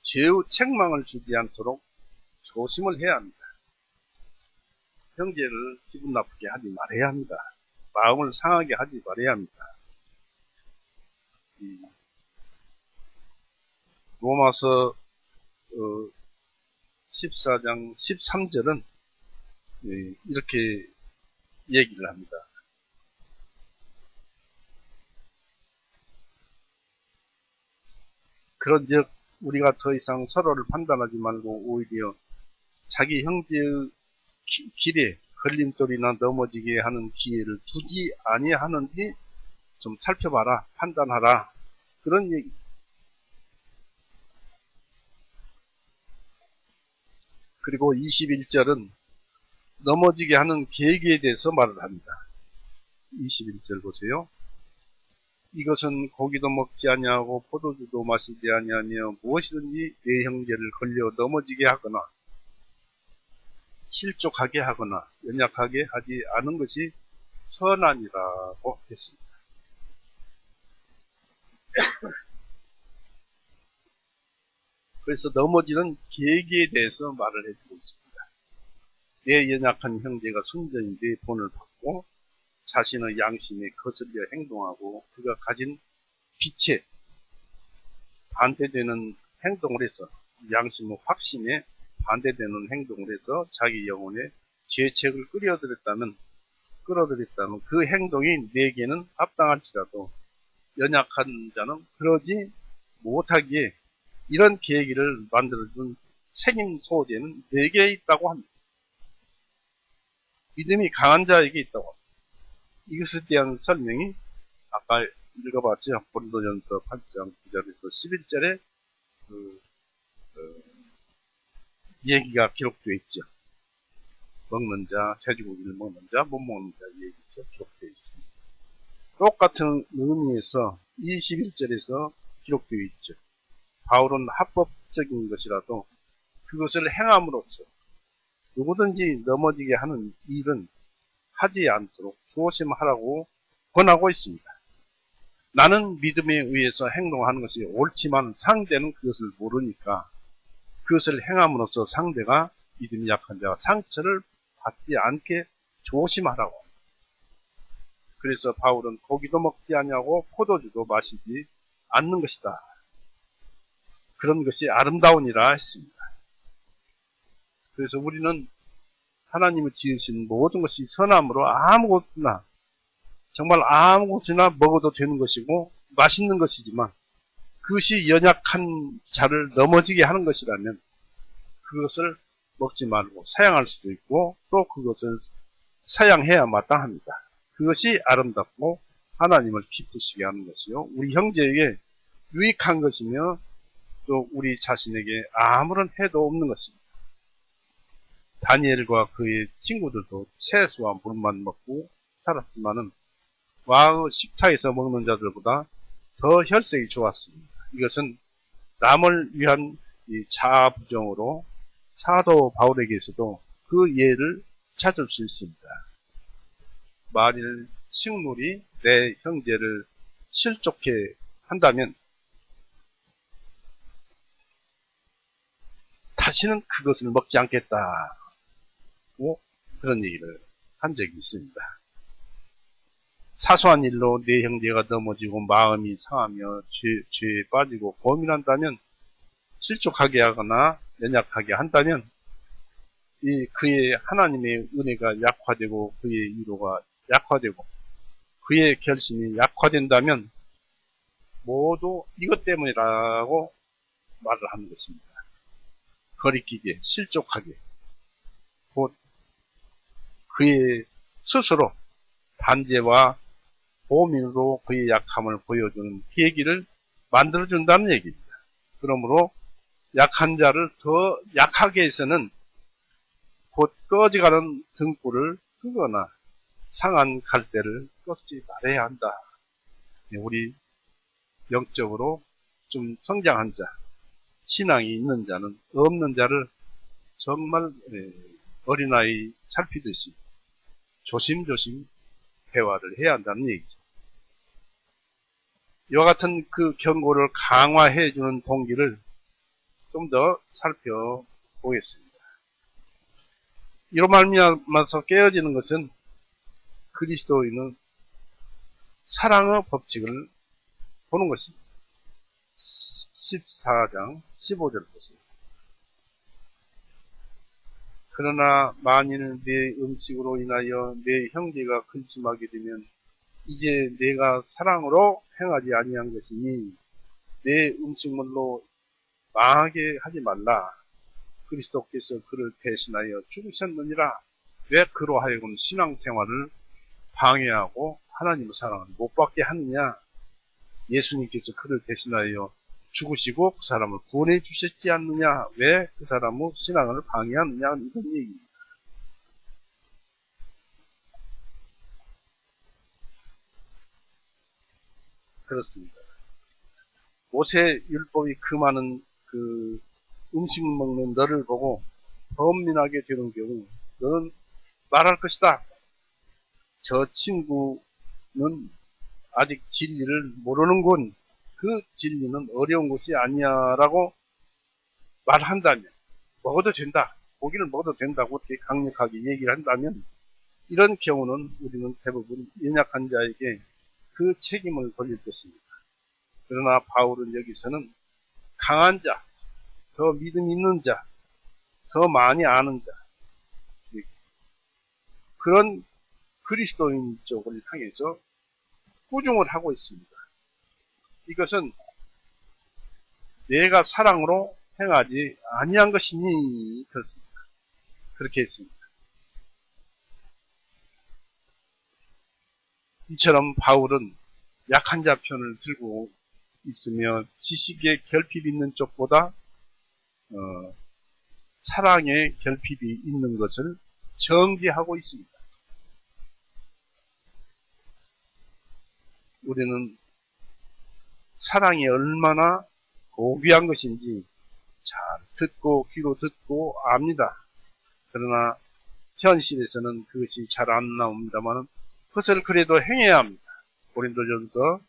죄의 책망을 주지 않도록 조심을 해야 합니다. 형제를 기분 나쁘게 하지 말아야 합니다. 마음을 상하게 하지 말아야 합니다. 로마서 14장 13절은 이렇게 얘기를 합니다. 그런즉 우리가 더 이상 서로를 판단하지 말고 오히려 자기 형제의 길에 걸림돌이나 넘어지게 하는 기회를 두지 아니하는지 좀 살펴봐라, 판단하라, 그런 얘기. 그리고 21절은 넘어지게 하는 계기에 대해서 말을 합니다. 21절 보세요. 이것은 고기도 먹지 아니하고 포도주도 마시지 아니하며 무엇이든지 내 형제를 걸려 넘어지게 하거나 실족하게 하거나 연약하게 하지 않은 것이 선하니라고 했습니다. 그래서 넘어지는 계기에 대해서 말을 해주고 있습니다. 내 연약한 형제가 순전히 내 본을 받고 자신의 양심에 거슬려 행동하고 그가 가진 빛에 반대되는 행동을 해서 양심의 확신에 반대되는 행동을 해서 자기 영혼에 죄책을 끌어들였다면 그 행동이 내게는 합당할지라도 연약한 자는 그러지 못하기에 이런 계기를 만들어준 책임 소재는 내게 있다고 합니다. 믿음이 강한 자에게 있다고 합니다. 이것에 대한 설명이 아까 읽어봤죠. 고린도전서 8장 9절에서 11절에 얘기가 기록되어 있죠. 먹는 자, 돼지고기를 먹는 자, 못 먹는 자 얘기가 기록되어 있습니다. 똑같은 의미에서 21절에서 기록되어 있죠. 바울은 합법적인 것이라도 그것을 행함으로써 누구든지 넘어지게 하는 일은 하지 않도록 조심하라고 권하고 있습니다. 나는 믿음에 의해서 행동하는 것이 옳지만 상대는 그것을 모르니까 그것을 행함으로써 상대가 믿음이 약한 자가 상처를 받지 않게 조심하라고. 그래서 바울은 고기도 먹지 아니하고 포도주도 마시지 않는 것이다. 그런 것이 아름다우니라 했습니다. 그래서 우리는 하나님이 지으신 모든 것이 선함으로 아무것이나 정말 아무것이나 먹어도 되는 것이고 맛있는 것이지만 그것이 연약한 자를 넘어지게 하는 것이라면 그것을 먹지 말고 사양할 수도 있고 또 그것을 사양해야 마땅합니다. 그것이 아름답고 하나님을 기쁘시게 하는 것이요. 우리 형제에게 유익한 것이며 또 우리 자신에게 아무런 해도 없는 것입니다. 다니엘과 그의 친구들도 채소와 물만 먹고 살았지만은 왕의 식탁에서 먹는 자들보다 더 혈색이 좋았습니다. 이것은 남을 위한 자아부정으로 사도 바울에게서도 그 예를 찾을 수 있습니다. 만일 식물이 내 형제를 실족해 한다면 다시는 그것을 먹지 않겠다고 그런 얘기를 한 적이 있습니다. 사소한 일로 내 형제가 넘어지고 마음이 상하며 죄에 빠지고 고민한다면 실족하게 하거나 연약하게 한다면 그의 하나님의 은혜가 약화되고 그의 위로가 약화되고 그의 결심이 약화된다면 모두 이것 때문이라고 말을 하는 것입니다. 거리끼게 실족하게 곧 그의 스스로 단죄와 고민으로 그의 약함을 보여주는 계기를 만들어준다는 얘기입니다. 그러므로 약한 자를 더 약하게 해서는 곧 꺼져가는 등불을 끄거나 상한 갈대를 꺾지 말아야 한다. 우리 영적으로 좀 성장한 자, 신앙이 있는 자는 없는 자를 정말 어린아이 살피듯이 조심조심 대화를 해야 한다는 얘기죠. 이와 같은 그 경고를 강화해주는 동기를 좀 더 살펴보겠습니다. 이로 말미암아서 깨어지는 것은 그리스도인은 사랑의 법칙을 보는 것입니다. 14장 15절 보세요. 그러나 만일 내 음식으로 인하여 내 형제가 근심하게 되면 이제 내가 사랑으로 행하지 아니한 것이니 내 음식물로 망하게 하지 말라. 그리스도께서 그를 대신하여 죽으셨느니라. 왜 그로 하여금 신앙생활을 방해하고 하나님의 사랑을 못 받게 하느냐. 예수님께서 그를 대신하여 죽으시고 그 사람을 구원해 주셨지 않느냐. 왜 그 사람의 신앙을 방해하느냐. 이런 얘기입니다. 그렇습니다. 모세 율법이 금하는 그 음식 먹는 너를 보고 범민하게 되는 경우 너는 말할 것이다. 저 친구는 아직 진리를 모르는군. 그 진리는 어려운 것이 아니야 라고 말한다면 먹어도 된다. 고기를 먹어도 된다고 그렇게 강력하게 얘기를 한다면 이런 경우는 우리는 대부분 연약한 자에게 그 책임을 돌릴 것입니다. 그러나 바울은 여기서는 강한 자, 더 믿음 있는 자, 더 많이 아는 자, 그런 그리스도인 쪽을 향해서 꾸중을 하고 있습니다. 이것은 내가 사랑으로 행하지 아니한 것이니 그렇습니다. 그렇게 했습니다. 이처럼 바울은 약한 자 편을 들고 있으며 지식에 결핍이 있는 쪽보다 사랑에 결핍이 있는 것을 정죄하고 있습니다. 우리는 사랑이 얼마나 고귀한 것인지 잘 듣고 귀로 듣고 압니다. 그러나 현실에서는 그것이 잘 안 나옵니다만 그것을 그래도 행해야 합니다. 고린도전서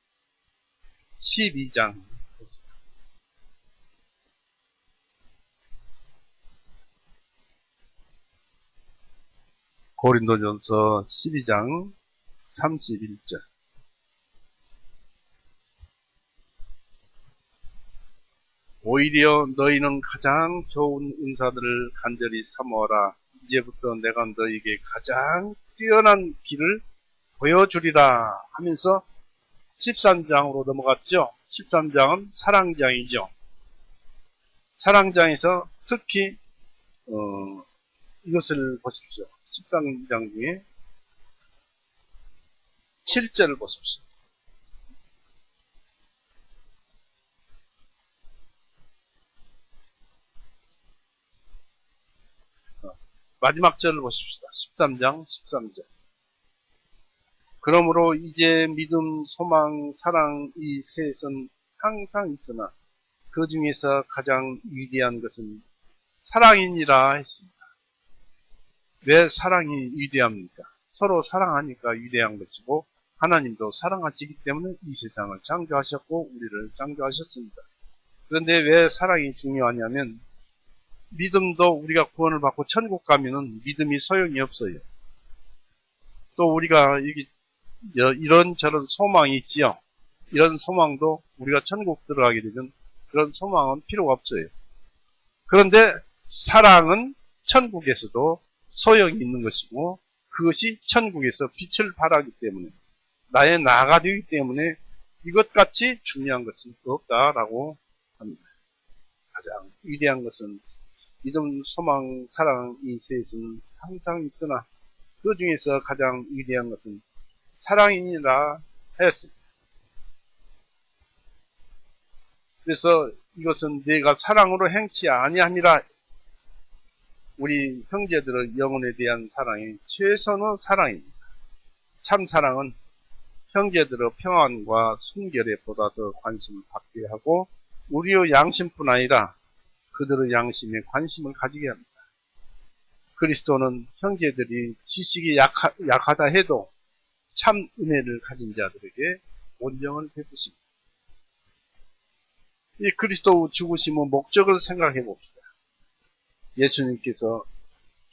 12장 고린도전서 12장 31절 오히려 너희는 가장 좋은 은사들을 간절히 사모하라. 이제부터 내가 너희에게 가장 뛰어난 길을 보여주리라 하면서 13장으로 넘어갔죠. 13장은 사랑장이죠. 사랑장에서 특히 이것을 보십시오. 13장 중에 7절을 보십시오. 마지막 절을 보십시다. 13장 13절. 그러므로 이제 믿음, 소망, 사랑 이 셋은 항상 있으나 그 중에서 가장 위대한 것은 사랑이니라 했습니다. 왜 사랑이 위대합니까? 서로 사랑하니까 위대한 것이고 하나님도 사랑하시기 때문에 이 세상을 창조하셨고 우리를 창조하셨습니다. 그런데 왜 사랑이 중요하냐면 믿음도 우리가 구원을 받고 천국 가면은 믿음이 소용이 없어요. 또 우리가 이런저런 소망이 있지요. 이런 소망도 우리가 천국 들어가게 되면 그런 소망은 필요가 없어요. 그런데 사랑은 천국에서도 소용이 있는 것이고 그것이 천국에서 빛을 발하기 때문에 나의 나가 되기 때문에 이것같이 중요한 것은 없다라고 합니다. 가장 위대한 것은 믿음, 소망, 사랑 이 셋은 항상 있으나 그 중에서 가장 위대한 것은 사랑이니라 하였습니다. 그래서 이것은 내가 사랑으로 행치 아니함이라. 우리 형제들의 영혼에 대한 사랑이 최선의 사랑입니다. 참 사랑은 형제들의 평안과 순결에 보다 더 관심을 받게 하고 우리의 양심뿐 아니라 그들의 양심에 관심을 가지게 합니다. 그리스도는 형제들이 지식이 약하다 해도 참 은혜를 가진 자들에게 온정을 베푸십니다. 이 그리스도 죽으심의 목적을 생각해 봅시다. 예수님께서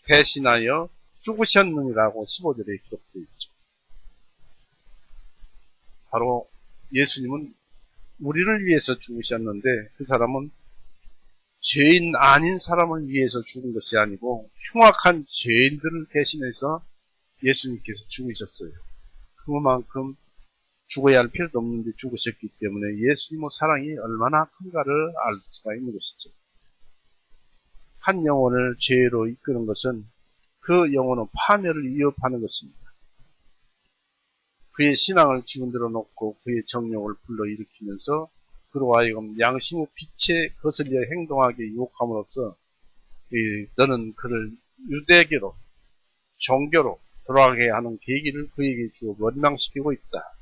대신하여 죽으셨느니라고 15절에 기록되어 있죠. 바로 예수님은 우리를 위해서 죽으셨는데 그 사람은 죄인 아닌 사람을 위해서 죽은 것이 아니고 흉악한 죄인들을 대신해서 예수님께서 죽으셨어요. 그만큼 죽어야 할 필요도 없는데 죽으셨기 때문에 예수님의 사랑이 얼마나 큰가를 알 수가 있는 것이죠. 한 영혼을 죄로 이끄는 것은 그 영혼의 파멸을 위협하는 것입니다. 그의 신앙을 뒤흔들어 놓고 그의 정욕을 불러일으키면서 그로 하여금 양심의 빛에 거슬려 행동하게 유혹함으로써 너는 그를 유대교로 종교로 돌아가게 하는 계기를 그에게 주어 원망시키고 있다.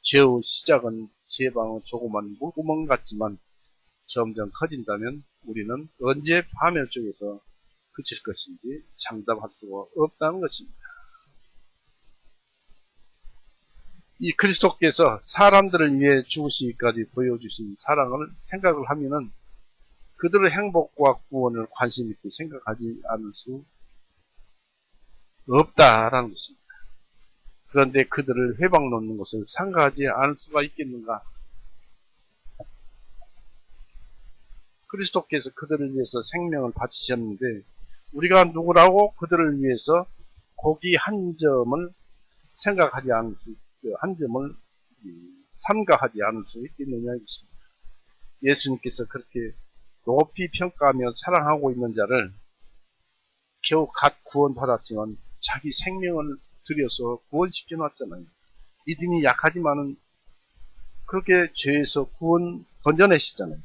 죄의 시작은 제방의 조그만 물구멍 같지만 점점 커진다면 우리는 언제 파멸 쪽에서 그칠 것인지 장담할 수가 없다는 것입니다. 이 그리스도께서 사람들을 위해 죽으시기까지 보여주신 사랑을 생각을 하면은 그들의 행복과 구원을 관심 있게 생각하지 않을 수 없다라는 것입니다. 그런데 그들을 회방 놓는 것을 생각하지 않을 수가 있겠는가? 그리스도께서 그들을 위해서 생명을 바치셨는데 우리가 누구라고 그들을 위해서 고기 한 점을 생각하지 않을 수, 한 점을 삼가하지 않을 수 있겠느냐 이것입니다. 예수님께서 그렇게 높이 평가하며 사랑하고 있는 자를 겨우 갓 구원받았지만 자기 생명을 들여서 구원시켜 놨잖아요. 믿음이 약하지만은 그렇게 죄에서 건져내시잖아요.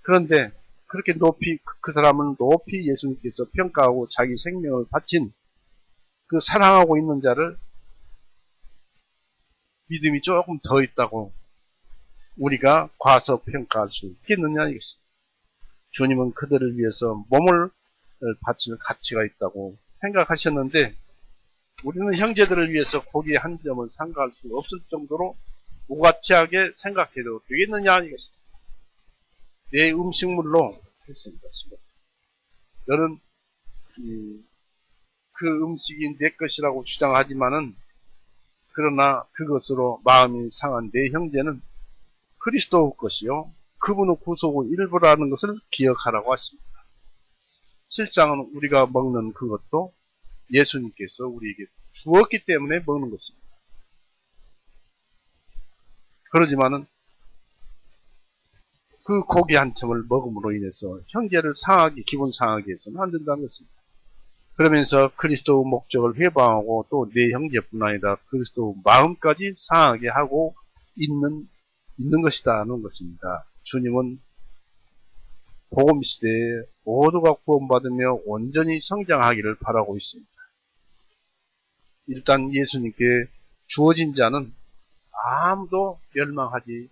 그런데 그렇게 높이 그 사람을 높이 예수님께서 평가하고 자기 생명을 바친 그 사랑하고 있는 자를 믿음이 조금 더 있다고 우리가 과소평가할 수 있겠느냐 이것입니다. 주님은 그들을 위해서 몸을 바칠 가치가 있다고 생각하셨는데 우리는 형제들을 위해서 고기 한 점을 상가할 수 없을 정도로 무가치하게 생각해도 되겠느냐 이것입니다. 내 음식물로 했습니다. 너는 그 음식이 내 것이라고 주장하지만은 그러나 그것으로 마음이 상한 내 형제는 그리스도의 것이요 그분의 구속의 일부라는 것을 기억하라고 하십니다. 실상은 우리가 먹는 그것도 예수님께서 우리에게 주었기 때문에 먹는 것입니다. 그러지만은 그 고기 한 첨을 먹음으로 인해서 형제를 기분 상하게 해서는 안 된다는 것입니다. 그러면서 그리스도의 목적을 회방하고 또 내 형제뿐 아니라 그리스도의 마음까지 상하게 하고 있는 것이다는 것입니다. 주님은 복음 시대에 모두가 구원받으며 온전히 성장하기를 바라고 있습니다. 일단 예수님께 주어진 자는 아무도 멸망하지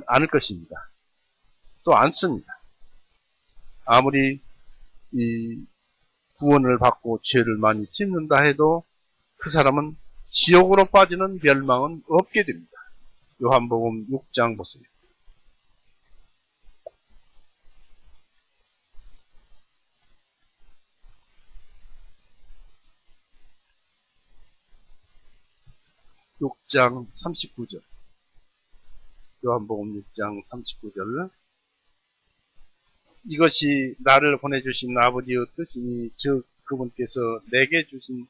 않을 것입니다. 또 않습니다. 아무리 이 구원을 받고 죄를 많이 짓는다 해도 그 사람은 지옥으로 빠지는 멸망은 없게 됩니다. 요한복음 6장 보세요. (6장 39절) 요한복음 6장 39절 이것이 나를 보내주신 아버지의 뜻이니 즉 그분께서 내게 주신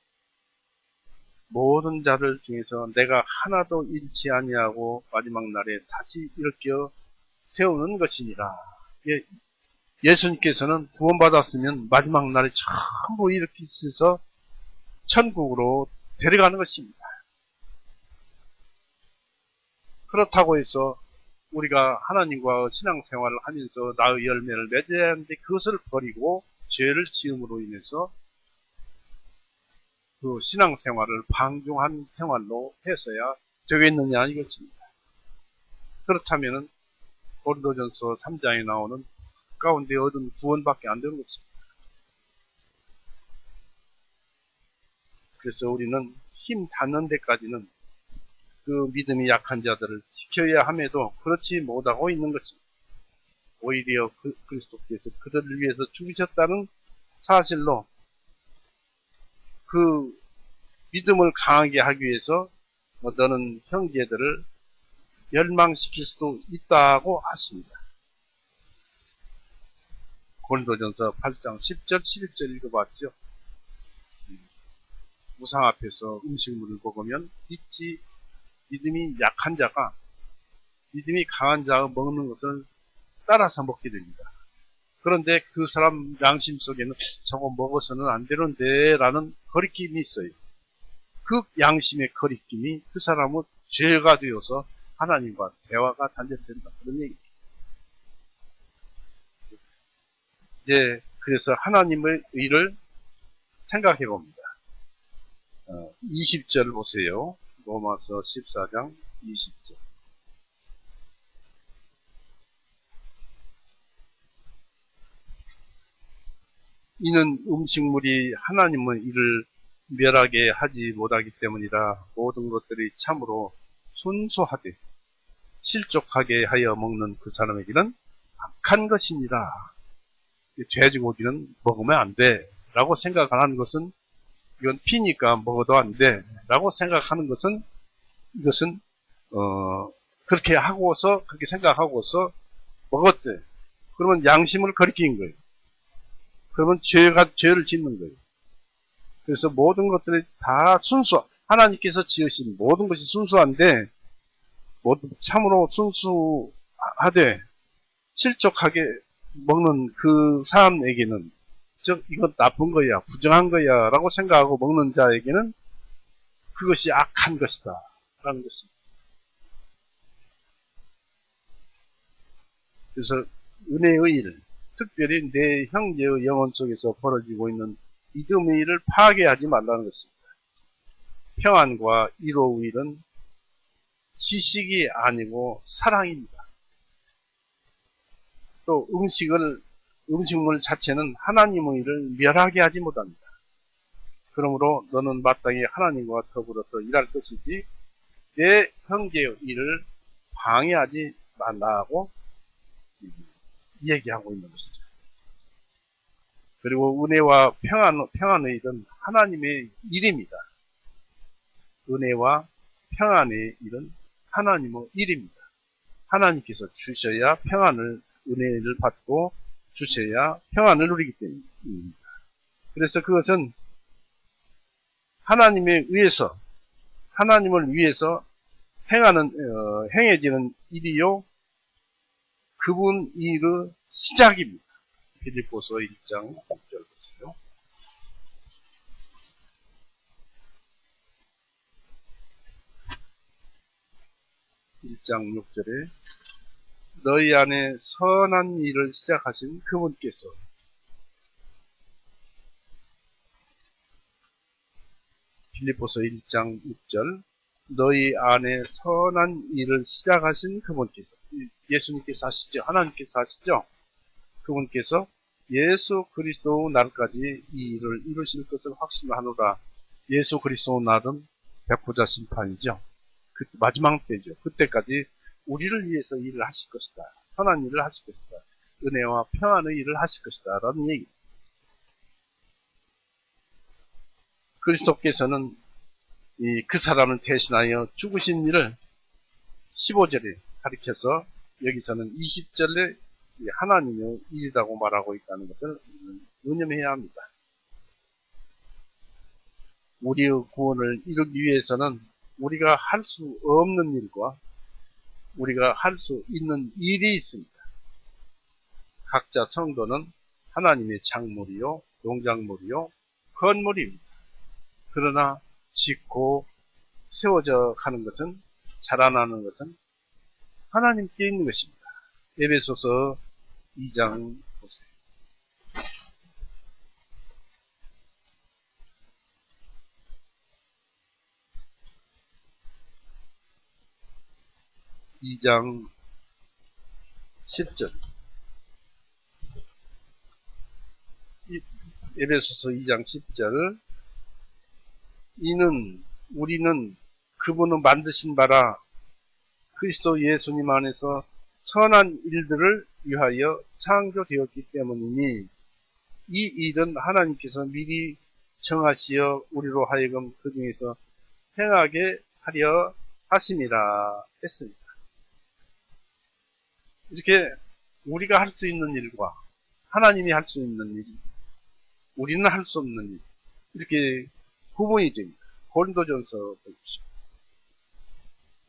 모든 자들 중에서 내가 하나도 잃지 아니하고 마지막 날에 다시 일으켜 세우는 것이니라. 예수님께서는 구원받았으면 마지막 날에 전부 일으키셔서 천국으로 데려가는 것입니다. 그렇다고 해서 우리가 하나님과 신앙생활을 하면서 나의 열매를 맺어야 하는데 그것을 버리고 죄를 지음으로 인해서 그 신앙생활을 방종한 생활로 해서야 되겠느냐 이것입니다. 그렇다면은 고린도전서 3장에 나오는 가운데 얻은 구원밖에 안 되는 것입니다. 그래서 우리는 힘 닿는 데까지는 그 믿음이 약한 자들을 지켜야 함에도 그렇지 못하고 있는 것입니다. 오히려 그리스도께서 그들을 위해서 죽으셨다는 사실로 그 믿음을 강하게 하기 위해서 너는 형제들을 멸망시킬 수도 있다고 하십니다. 고린도전서 8장 10절 11절 읽어봤죠. 우상 앞에서 음식물을 먹으면 믿음이 약한 자가 믿음이 강한 자가 먹는 것을 따라서 먹게 됩니다. 그런데 그 사람 양심 속에는 저거 먹어서는 안 되는데 라는 거리낌이 있어요. 그 양심의 거리낌이 그 사람은 죄가 되어서 하나님과 대화가 단절된다. 그런 얘기입니다. 이제 그래서 하나님의 의를 생각해 봅니다. 20절 보세요. 로마서 14장 20절. 이는 음식물이 하나님의 일을 멸하게 하지 못하기 때문이라 모든 것들이 참으로 순수하되 실족하게 하여 먹는 그 사람에게는 악한 것이니라. 돼지고기는 먹으면 안 돼 라고 생각하는 것은 이건 피니까 먹어도 안 돼 라고 생각하는 것은 이것은 그렇게 생각하고서 먹었대. 그러면 양심을 거리낀 거예요. 그러면 죄를 짓는 거예요. 그래서 모든 것들이 다 하나님께서 지으신 모든 것이 순수한데, 참으로 순수하되, 실족하게 먹는 그 사람에게는, 즉, 이건 나쁜 거야, 부정한 거야, 라고 생각하고 먹는 자에게는 그것이 악한 것이다. 라는 것입니다. 그래서 은혜의 일, 특별히 내 형제의 영혼 속에서 벌어지고 있는 믿음의 일을 파괴하지 말라는 것입니다. 평안과 이로의 일은 지식이 아니고 사랑입니다. 또 음식물 자체는 하나님의 일을 멸하게 하지 못합니다. 그러므로 너는 마땅히 하나님과 더불어서 일할 것이지 내 형제의 일을 방해하지 말라고 얘기하고 있는 것이죠. 그리고 은혜와 평안의 일은 하나님의 일입니다. 은혜와 평안의 일은 하나님의 일입니다. 하나님께서 주셔야 은혜를 받고 주셔야 평안을 누리기 때문입니다. 그래서 그것은 하나님을 위해서 행해지는 일이요, 그분 일의 시작입니다. 빌립보서 1장 6절 보세요. 1장 6절에 너희 안에 선한 일을 시작하신 그분께서 빌립보서 1장 6절 너희 안에 선한 일을 시작하신 그분께서 예수님께서 하시죠. 하나님께서 하시죠. 그분께서 예수 그리스도 날까지 이 일을 이루실 것을 확신하노라. 예수 그리스도 날은 백보자 심판이죠. 그 마지막 때죠. 그때까지 우리를 위해서 일을 하실 것이다. 선한 일을 하실 것이다. 은혜와 평안의 일을 하실 것이다. 라는 얘기. 그리스도께서는 그 사람을 대신하여 죽으신 일을 15절에 가리켜서 여기서는 20절에 하나님의 일이라고 말하고 있다는 것을 유념해야 합니다. 우리의 구원을 이루기 위해서는 우리가 할 수 없는 일과 우리가 할 수 있는 일이 있습니다. 각자 성도는 하나님의 작물이요, 농작물이요, 건물입니다. 그러나 짓고 세워져 가는 것은, 자라나는 것은 하나님께 있는 것입니다. 에베소서 2장 보세요. 2장 10절. 에베소서 2장 10절. 우리는 그분은 만드신 바라 그리스도 예수님 안에서 선한 일들을 위하여 창조되었기 때문이니 이 일은 하나님께서 미리 정하시어 우리로 하여금 그 중에서 행하게 하려 하심이라 했습니다. 이렇게 우리가 할 수 있는 일과 하나님이 할 수 있는 일, 우리는 할 수 없는 일, 이렇게 구분이 됩니다. 고린도전서 보십시오.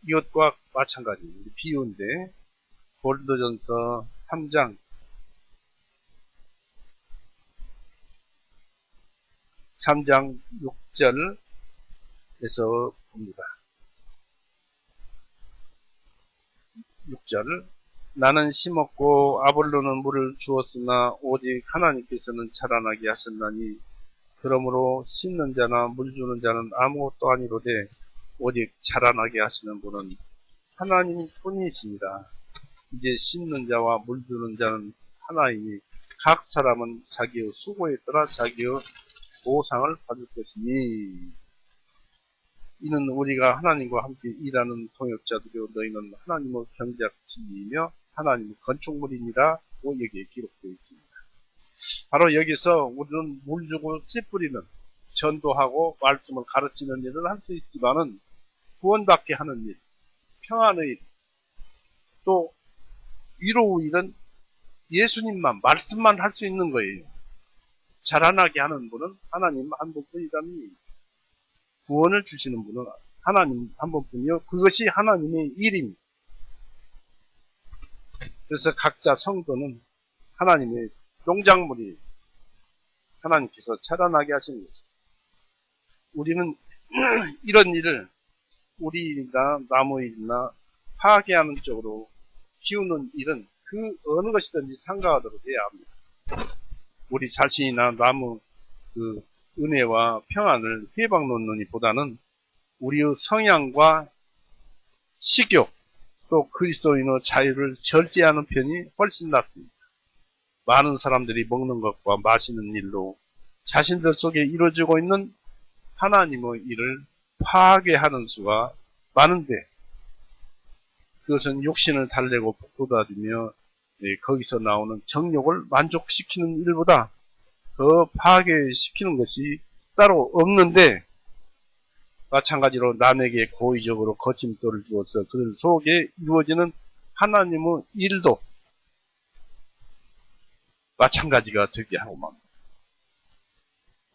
이것과 마찬가지 비유인데 고린도전서 3장 6절에서 봅니다. 6절 나는 심었고 아볼로는 물을 주었으나 오직 하나님께서는 자라나게 하셨나니 그러므로 심는 자나 물 주는 자는 아무것도 아니로되 오직 자라나게 하시는 분은 하나님 뿐이시니라. 이제 심는 자와 물 주는 자는 하나이니 각 사람은 자기의 수고에 따라 자기의 보상을 받을 것이니 이는 우리가 하나님과 함께 일하는 동역자들이요 너희는 하나님의 경작지이며 하나님의 건축물이니라고 여기에 기록되어 있습니다. 바로 여기서 우리는 물 주고 씨 뿌리는 전도하고 말씀을 가르치는 일을 할 수 있지만은 구원받게 하는 일, 평안의 일, 또 위로 일은 예수님만, 말씀만 할 수 있는 거예요. 자라나게 하는 분은 하나님 한 분뿐이라는 얘기입니다. 구원을 주시는 분은 하나님 한 분뿐이요. 그것이 하나님의 일입니다. 그래서 각자 성도는 하나님의 농작물이 하나님께서 자라나게 하시는 거죠. 우리는 이런 일을 우리나 나무일이나 파괴하는 쪽으로 키우는 일은 그 어느 것이든지 상가하도록 해야 합니다. 우리 자신이나 나무 그 은혜와 평안을 회방 놓는 이보다는 우리의 성향과 식욕 또 그리스도인의 자유를 절제하는 편이 훨씬 낫습니다. 많은 사람들이 먹는 것과 마시는 일로 자신들 속에 이루어지고 있는 하나님의 일을 파괴하는 수가 많은데 그것은 욕심을 달래고 북돋아주며 거기서 나오는 정욕을 만족시키는 일보다 더 파괴시키는 것이 따로 없는데 마찬가지로 남에게 고의적으로 거침돌을 주어서 그들 속에 이루어지는 하나님의 일도 마찬가지가 되게 하고 맙니다.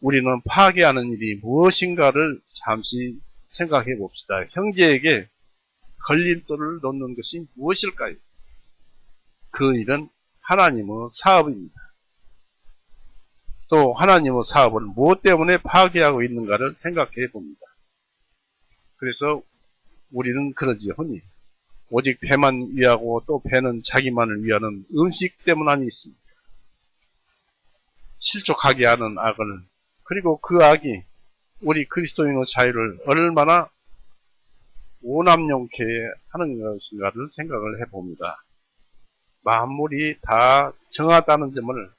우리는 파괴하는 일이 무엇인가를 잠시 생각해 봅시다. 형제에게 걸림돌을 놓는 것이 무엇일까요? 그 일은 하나님의 사업입니다. 또 하나님의 사업을 무엇 때문에 파괴하고 있는가를 생각해 봅니다. 그래서 우리는 그러지 흔히 오직 배만 위하고 또 배는 자기만을 위하는 음식 때문 아니 있습니다. 실족하게 하는 악을 그리고 그 악이 우리 그리스도인의 자유를 얼마나 오남용케 하는 것인가를 생각을 해봅니다. 만물이 다 정하다는 점을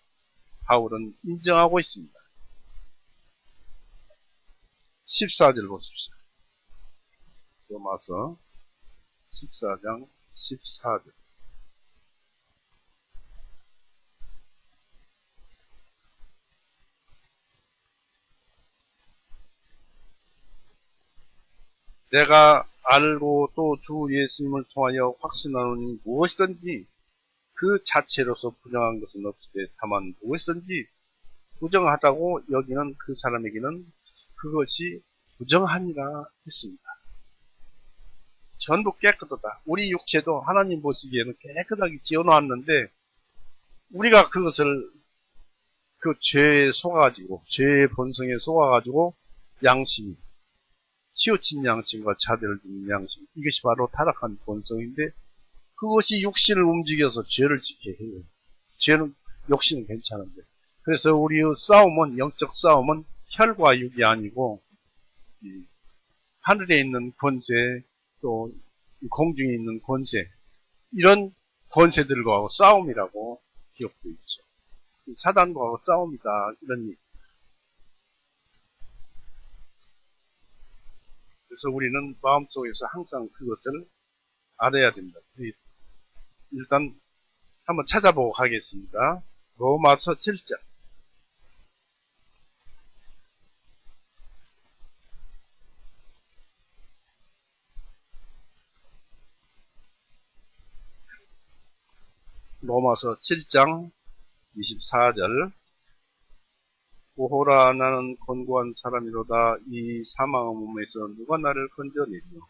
바울은 인정하고 있습니다. 14절 보십시오. 로마서 14장 14절. 내가 알고 또 주 예수님을 통하여 확신하노니 무엇이든지 그 자체로서 부정한 것은 없으되 다만 무엇이든지 부정하다고 여기는 그 사람에게는 그것이 부정하니라 했습니다. 전부 깨끗하다. 우리 육체도 하나님 보시기에는 깨끗하게 지어놓았는데 우리가 그것을 그 죄에 속아가지고 죄의 본성에 속아가지고 양심이 치우친 양심과 자대를 두는 양심 이것이 바로 타락한 본성인데 그것이 육신을 움직여서 죄를 짓게 해요. 죄는 육신은 괜찮은데 그래서 우리의 싸움은 영적 싸움은 혈과 육이 아니고 하늘에 있는 권세 또 공중에 있는 권세 이런 권세들과 싸움이라고 기억되어 있죠. 사단과 싸움이다 이런 얘기. 그래서 우리는 마음속에서 항상 그것을 알아야 됩니다. 일단 한번 찾아보고 가겠습니다. 로마서 7장. 로마서 7장 24절. 오호라 나는 권고한 사람이로다. 이 사망의 몸에서 누가 나를 건져내리요.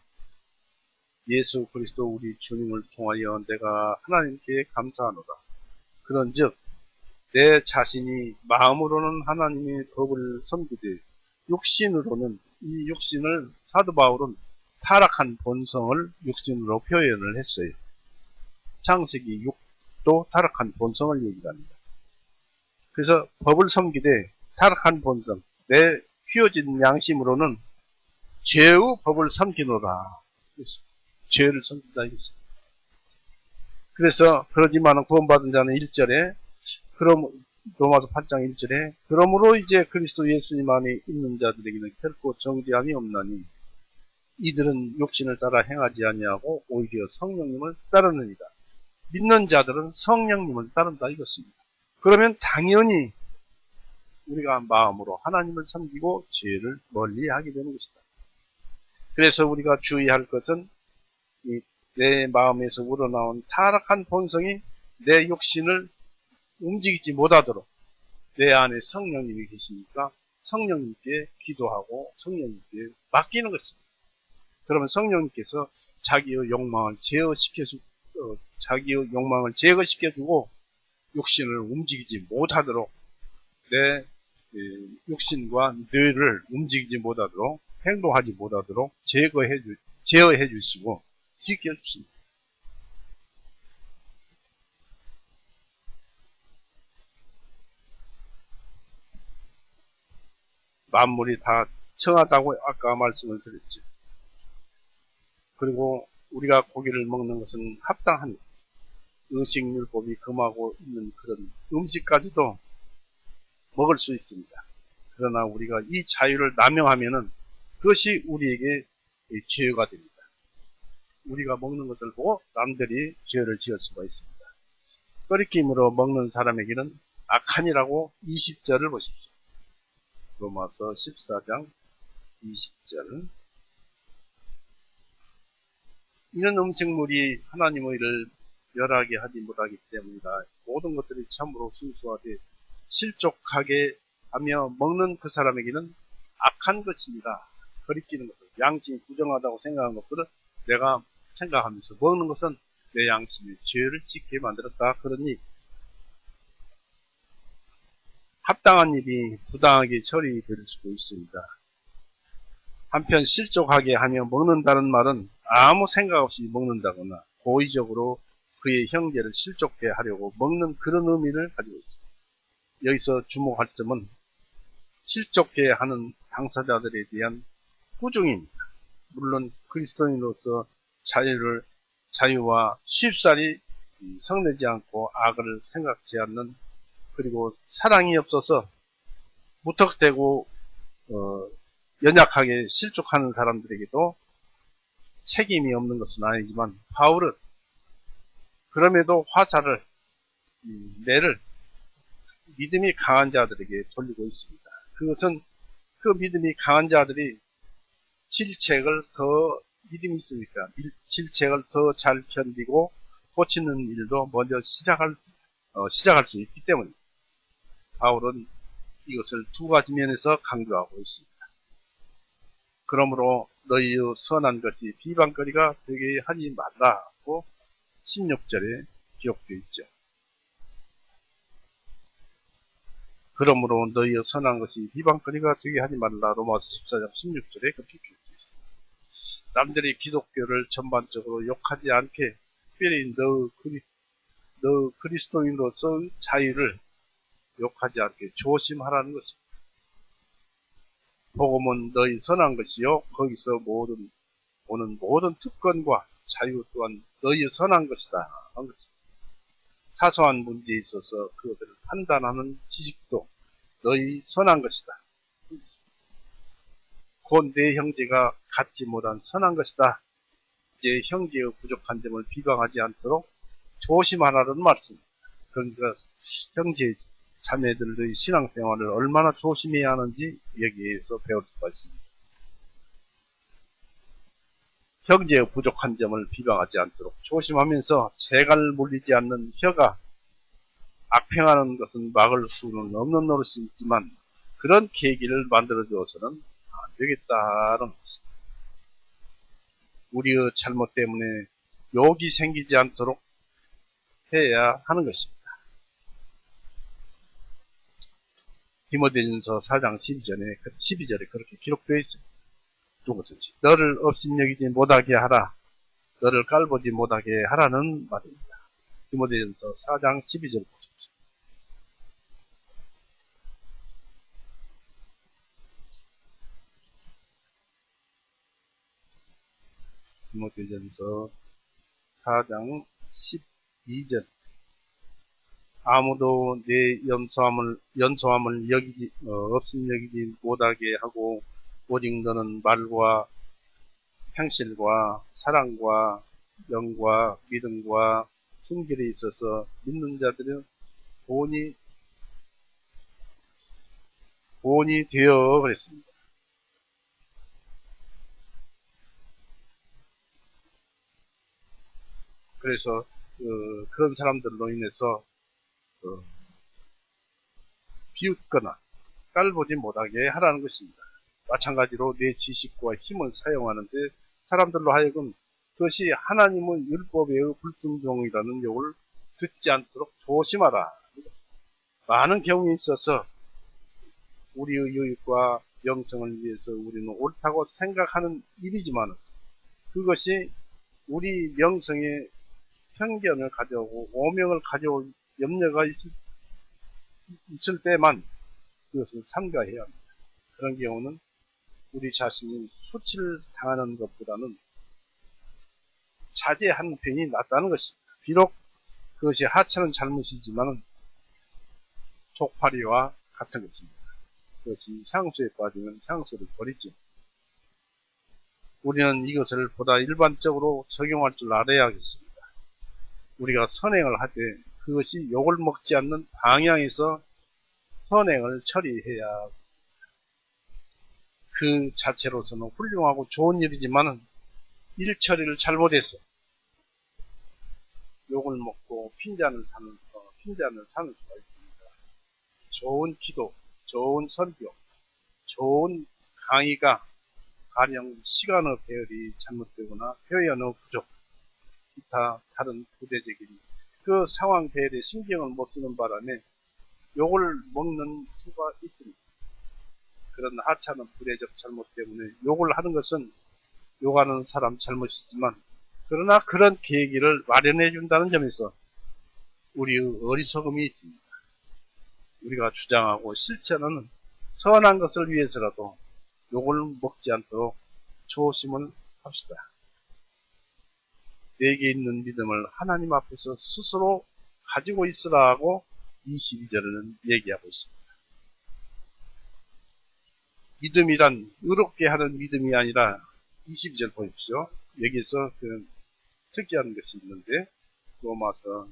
예수 그리스도 우리 주님을 통하여 내가 하나님께 감사하노라. 그런즉 내 자신이 마음으로는 하나님의 법을 섬기되 육신으로는 이 육신을 사도 바울은 타락한 본성을 육신으로 표현을 했어요. 창세기 6도 타락한 본성을 얘기합니다. 그래서 법을 섬기되 타락한 본성, 내 휘어진 양심으로는 죄의 법을 섬기노라. 죄를 섬긴다 이것입니다. 그래서 그러지만은 구원받은 자는 1절에 그럼 로마서 8장 1절에 그러므로 이제 그리스도 예수님 안에 있는 자들에게는 결코 정죄함이 없나니 이들은 육신을 따라 행하지 아니하고 오히려 성령님을 따르느니라. 믿는 자들은 성령님을 따른다 이것입니다. 그러면 당연히 우리가 마음으로 하나님을 섬기고 죄를 멀리하게 되는 것이다. 그래서 우리가 주의할 것은 이 내 마음에서 우러나온 타락한 본성이 내 육신을 움직이지 못하도록 내 안에 성령님이 계시니까 성령님께 기도하고 성령님께 맡기는 것입니다. 그러면 성령님께서 자기의 욕망을 제거시켜주고 육신을 움직이지 못하도록 내 육신과 뇌를 움직이지 못하도록 행동하지 못하도록 제어해 주시고 지켜주십니다. 만물이 다 청하다고 아까 말씀을 드렸죠. 그리고 우리가 고기를 먹는 것은 합당한 의식율법이 금하고 있는 그런 음식까지도 먹을 수 있습니다. 그러나 우리가 이 자유를 남용하면은 그것이 우리에게 죄가 됩니다. 우리가 먹는 것을 보고 남들이 죄를 지을 수가 있습니다. 끓이김으로 먹는 사람에게는 악한이라고 20절을 보십시오. 로마서 14장 20절. 이는 음식물이 하나님의 일을 멸하게 하지 못하기 때문이다. 모든 것들이 참으로 순수하되 실족하게 하며 먹는 그 사람에게는 악한 것입니다. 거리끼는 것은 양심이 부정하다고 생각한 것들은 내가 생각하면서 먹는 것은 내 양심이 죄를 짓게 만들었다. 그러니 합당한 일이 부당하게 처리될 수도 있습니다. 한편 실족하게 하며 먹는다는 말은 아무 생각 없이 먹는다거나 고의적으로 그의 형제를 실족해 하려고 먹는 그런 의미를 가지고 있습니다. 여기서 주목할 점은 실족해 하는 당사자들에 대한 꾸중입니다. 물론 그리스도인으로서 자유와 쉽사리 성내지 않고 악을 생각지 않는, 그리고 사랑이 없어서 무턱대고 연약하게 실족하는 사람들에게도 책임이 없는 것은 아니지만 바울은 그럼에도 화살을 매를 믿음이 강한 자들에게 돌리고 있습니다. 그것은 그 믿음이 강한 자들이 질책을 더 믿음이 있으니까 질책을 더 잘 견디고 고치는 일도 먼저 시작할 수 있기 때문입니다. 바울은 이것을 두 가지 면에서 강조하고 있습니다. 그러므로 너희의 선한 것이 비방거리가 되게 하지 말라고 16절에 기록되어 있죠. 그러므로 너희의 선한 것이 비방거리가 되게 하지 말라. 로마서 14장 16절에 그렇게 기록되어 있습니다. 남들이 기독교를 전반적으로 욕하지 않게 특별히 너 그리스도인으로서의 자유를 욕하지 않게 조심하라는 것입니다. 복음은 너희 선한 것이요 거기서 오는 모든 특권과 자유 또한 너희의 선한 것이다. 사소한 문제에 있어서 그것을 판단하는 지식도 너희 선한 것이다. 곧 내 형제가 갖지 못한 선한 것이다. 이제 형제의 부족한 점을 비방하지 않도록 조심하라는 말씀입니다. 그러니까 형제 자매들의 신앙생활을 얼마나 조심해야 하는지 여기에서 배울 수가 있습니다. 형제의 부족한 점을 비방하지 않도록 조심하면서 재갈 물리지 않는 혀가 악평하는 것은 막을 수는 없는 노릇이지만 그런 계기를 만들어주어서는 안 되겠다는 것입니다. 우리의 잘못 때문에 욕이 생기지 않도록 해야 하는 것입니다. 디모데전서 4장 12절에 그렇게 기록되어 있습니다. 누구든지 너를 업신여기지 못하게 하라, 너를 깔보지 못하게 하라는 말입니다. 디모데전서 4장 12절 보십시오. 디모데전서 4장 12절. 아무도 내 연소함을 업신여기지 못하게 하고 오직 너는 말과 행실과 사랑과 영과 믿음과 순결에 있어서 믿는 자들은 본이 되어 그랬습니다. 그래서 그런 사람들로 인해서 비웃거나 깔보지 못하게 하라는 것입니다. 마찬가지로 내 지식과 힘을 사용하는데 사람들로 하여금 그것이 하나님의 율법의 불순종이라는 욕을 듣지 않도록 조심하라. 많은 경우에 있어서 우리의 유익과 영성을 위해서 우리는 옳다고 생각하는 일이지만 그것이 우리 명성에 편견을 가져오고 오명을 가져올 염려가 있을 때만 그것을 삼가해야 합니다. 그런 경우는 우리 자신이 수치를 당하는 것보다는 자제한 편이 낫다는 것입니다. 비록 그것이 하찮은 잘못이지만 족파리와 같은 것입니다. 그것이 향수에 빠지면 향수를 버리죠. 우리는 이것을 보다 일반적으로 적용할 줄 알아야겠습니다. 우리가 선행을 하되 그것이 욕을 먹지 않는 방향에서 선행을 처리해야 하겠습니다. 그 자체로서는 훌륭하고 좋은 일이지만 일 처리를 잘못해서 욕을 먹고 핀잔을 사는 수가 있습니다. 좋은 기도, 좋은 설교, 좋은 강의가 가령 시간의 배열이 잘못되거나 표현의 부족, 기타 다른 부대적인 그 상황 배열에 신경을 못 쓰는 바람에 욕을 먹는 수가 있습니다. 그런 하찮은 부대적 잘못 때문에 욕을 하는 것은 욕하는 사람 잘못이지만 그러나 그런 계기를 마련해 준다는 점에서 우리의 어리석음이 있습니다. 우리가 주장하고 실천하는 선한 것을 위해서라도 욕을 먹지 않도록 조심을 합시다. 내게 있는 믿음을 하나님 앞에서 스스로 가지고 있으라고 22절에는 얘기하고 있습니다. 믿음이란 의롭게 하는 믿음이 아니라 22절 보십시오. 여기서 특이한 것이 있는데 로마서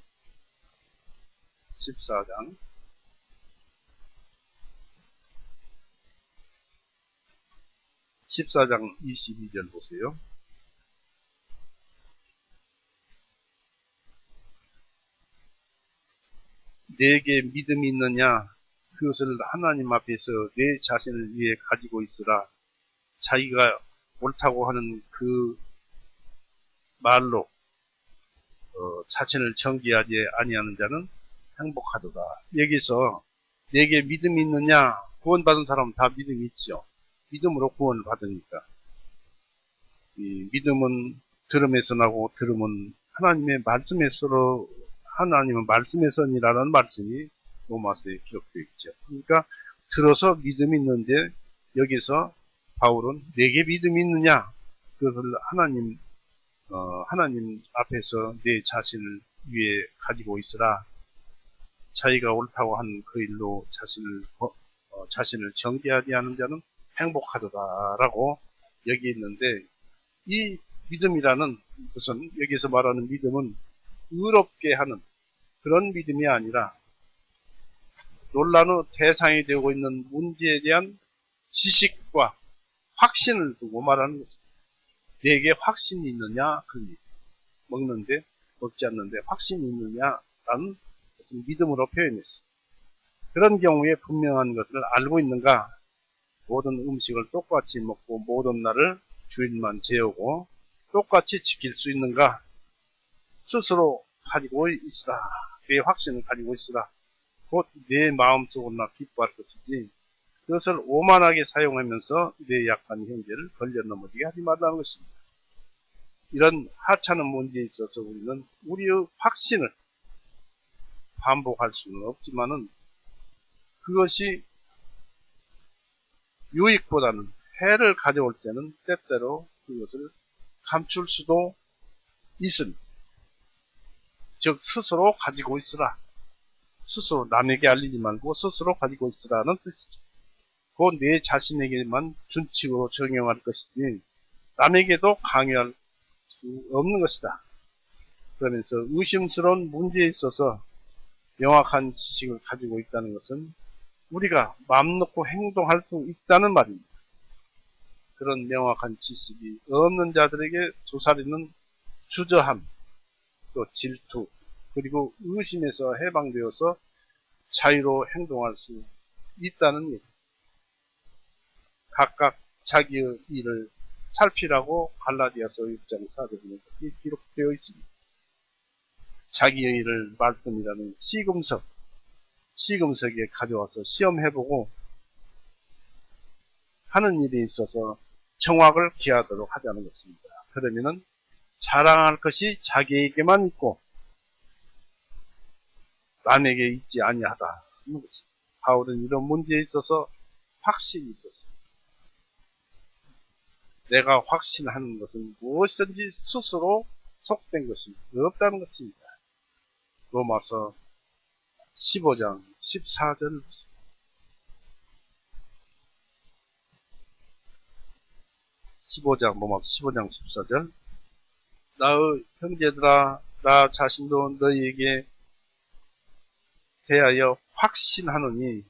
14장 22절 보세요. 내게 믿음이 있느냐 그것을 하나님 앞에서 내 자신을 위해 가지고 있으라. 자기가 옳다고 하는 그 말로 자신을 정죄하지 아니하는 자는 행복하도다. 여기서 내게 믿음이 있느냐, 구원받은 사람은 다 믿음이 있죠. 믿음으로 구원을 받으니까. 이 믿음은 들음에서 나고 들음은 하나님의 말씀에서니라는 말씀이 로마서에 기록되어 있죠. 그러니까 들어서 믿음이 있는데 여기서 바울은 내게 믿음이 있느냐, 그것을 하나님 앞에서 내 자신을 위해 가지고 있으라. 자기가 옳다고 한 그 일로 자신을 정죄하지 않은 자는 행복하도다라고 여기 있는데 이 믿음이라는 것은 여기서 말하는 믿음은 의롭게 하는 그런 믿음이 아니라 논란의 대상이 되고 있는 문제에 대한 지식과 확신을 두고 말하는 것입니다. 내게 확신이 있느냐? 먹지 않는데 확신이 있느냐라는 것을 믿음으로 표현했습니다. 그런 경우에 분명한 것을 알고 있는가? 모든 음식을 똑같이 먹고 모든 날을 주일만 재우고 똑같이 지킬 수 있는가? 스스로 가지고 있으라. 내 확신을 가지고 있으라. 곧 내 마음속으로나 기뻐할 것이지 그것을 오만하게 사용하면서 내 약한 형제를 걸려 넘어지게 하지 말라는 것입니다. 이런 하찮은 문제에 있어서 우리는 우리의 확신을 반복할 수는 없지만은 그것이 유익보다는 해를 가져올 때는 때때로 그것을 감출 수도 있습니다. 즉 스스로 가지고 있으라. 스스로 남에게 알리지 말고 스스로 가지고 있으라는 뜻이죠. 그 내 자신에게만 준칙으로 적용할 것이지 남에게도 강요할 수 없는 것이다. 그러면서 의심스러운 문제에 있어서 명확한 지식을 가지고 있다는 것은 우리가 마음 놓고 행동할 수 있다는 말입니다. 그런 명확한 지식이 없는 자들에게 도사리는 주저함, 또 질투, 그리고 의심에서 해방되어서 자유로 행동할 수 있다는 얘기. 각각 자기의 일을 살피라고 갈라디아서 6장 4절에 기록되어 있습니다. 자기의 일을 말씀이라는 시금석에 가져와서 시험해보고 하는 일에 있어서 정확을 기하도록 하자는 것입니다. 그러면은 자랑할 것이 자기에게만 있고 남에게 있지 아니하다 하는 것입니다. 바울은 이런 문제에 있어서 확신이 있었습니다. 내가 확신하는 것은 무엇이든지 스스로 속된 것이 없다는 것입니다. 로마서 15장 14절을 보세요. 15장 14절. 나의 형제들아, 나 자신도 너희에게 대하여 확신하노니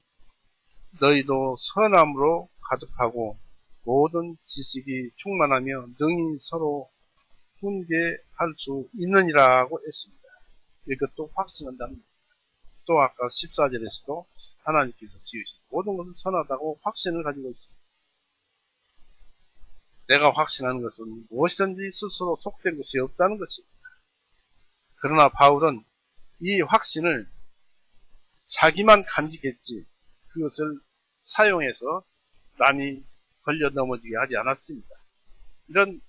너희도 선함으로 가득하고 모든 지식이 충만하며 능히 서로 훈계할 수 있느니라고 했습니다. 이것도 확신한다는 겁니다. 또 아까 14절에서도 하나님께서 지으신 모든 것은 선하다고 확신을 가지고 있습니다. 내가 확신하는 것은 무엇이든지 스스로 속된 것이 없다는 것입니다. 그러나 바울은 이 확신을 자기만 간직했지 그것을 사용해서 남이 걸려 넘어지게 하지 않았습니다. 이런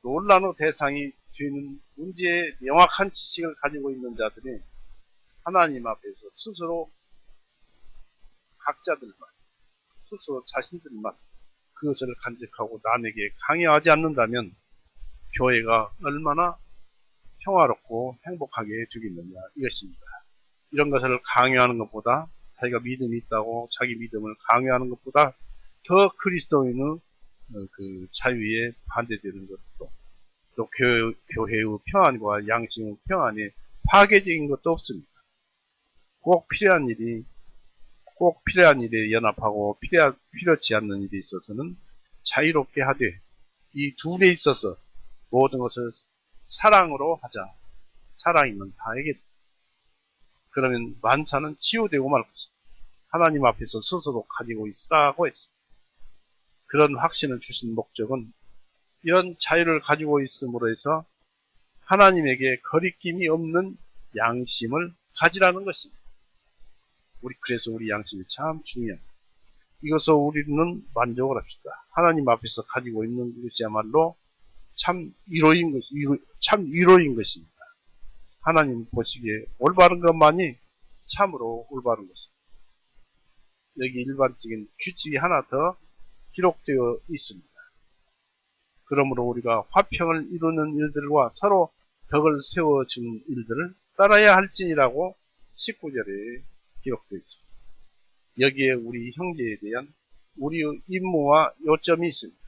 논란의 대상이 되는 문제에 명확한 지식을 가지고 있는 자들이 하나님 앞에서 스스로 각자들만, 스스로 자신들만 그것을 간직하고 남에게 강요하지 않는다면 교회가 얼마나 평화롭고 행복하게 되겠느냐 이것입니다. 이런 것을 강요하는 것보다 자기가 믿음이 있다고 자기 믿음을 강요하는 것보다 더 그리스도인의 그 자유에 반대되는 것도 또 교회의 평안과 양심의 평안에 파괴적인 것도 없습니다. 꼭 필요한 일에 연합하고 필요치 않는 일에 있어서는 자유롭게 하되 이 둘에 있어서 모든 것을 사랑으로 하자. 사랑이면 다에게. 그러면 만차는 치유되고 말 것입니다. 하나님 앞에서 스스로 가지고 있으라고 했습니다. 그런 확신을 주신 목적은 이런 자유를 가지고 있음으로 해서 하나님에게 거리낌이 없는 양심을 가지라는 것입니다. 그래서 우리 양심이 참 중요합니다. 이것을 우리는 만족을 합시다. 하나님 앞에서 가지고 있는 것이야말로 참 위로인 것입니다. 하나님 보시기에 올바른 것만이 참으로 올바른 것입니다. 여기 일반적인 규칙이 하나 더 기록되어 있습니다. 그러므로 우리가 화평을 이루는 일들과 서로 덕을 세워주는 일들을 따라야 할지니라고 19절에 기록되어 있습니다. 여기에 우리 형제에 대한 우리의 임무와 요점이 있습니다.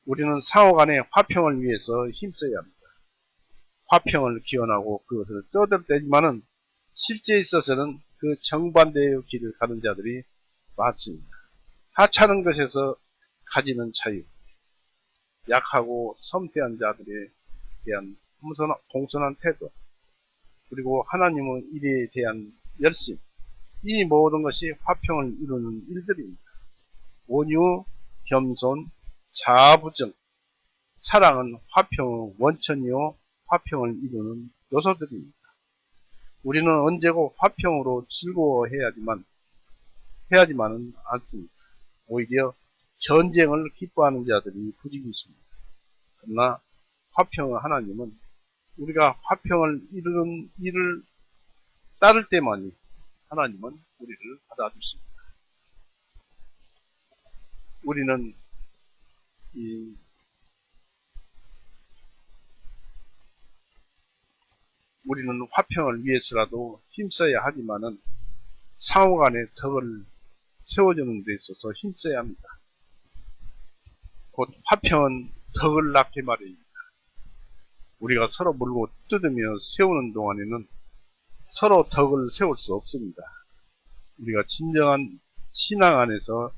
우리는 상호간의 화평을 위해서 힘써야 합니다. 화평을 기원하고 그것을 떠들때지만은 실제에 있어서는 그 정반대의 길을 가는 자들이 많습니다. 하찮은 것에서 가지는 자유, 약하고 섬세한 자들에 대한 공손한 태도, 그리고 하나님의 일에 대한 열심, 이 모든 것이 화평을 이루는 일들입니다. 온유, 겸손, 자부정, 사랑은 화평의 원천이요 화평을 이루는 요소들입니다. 우리는 언제고 화평으로 즐거워해야지만은 않습니다. 오히려 전쟁을 기뻐하는 자들이 부지기 있습니다. 그러나 화평의 하나님은 우리가 화평을 이루는 일을 따를 때만이 하나님은 우리를 받아주십니다. 우리는 화평을 위해서라도 힘써야 하지만은 상호간의 덕을 세워주는 데 있어서 힘써야 합니다. 곧 화평은 덕을 낳게 마련입니다. 우리가 서로 물고 뜯으며 세우는 동안에는 서로 덕을 세울 수 없습니다. 우리가 진정한 신앙 안에서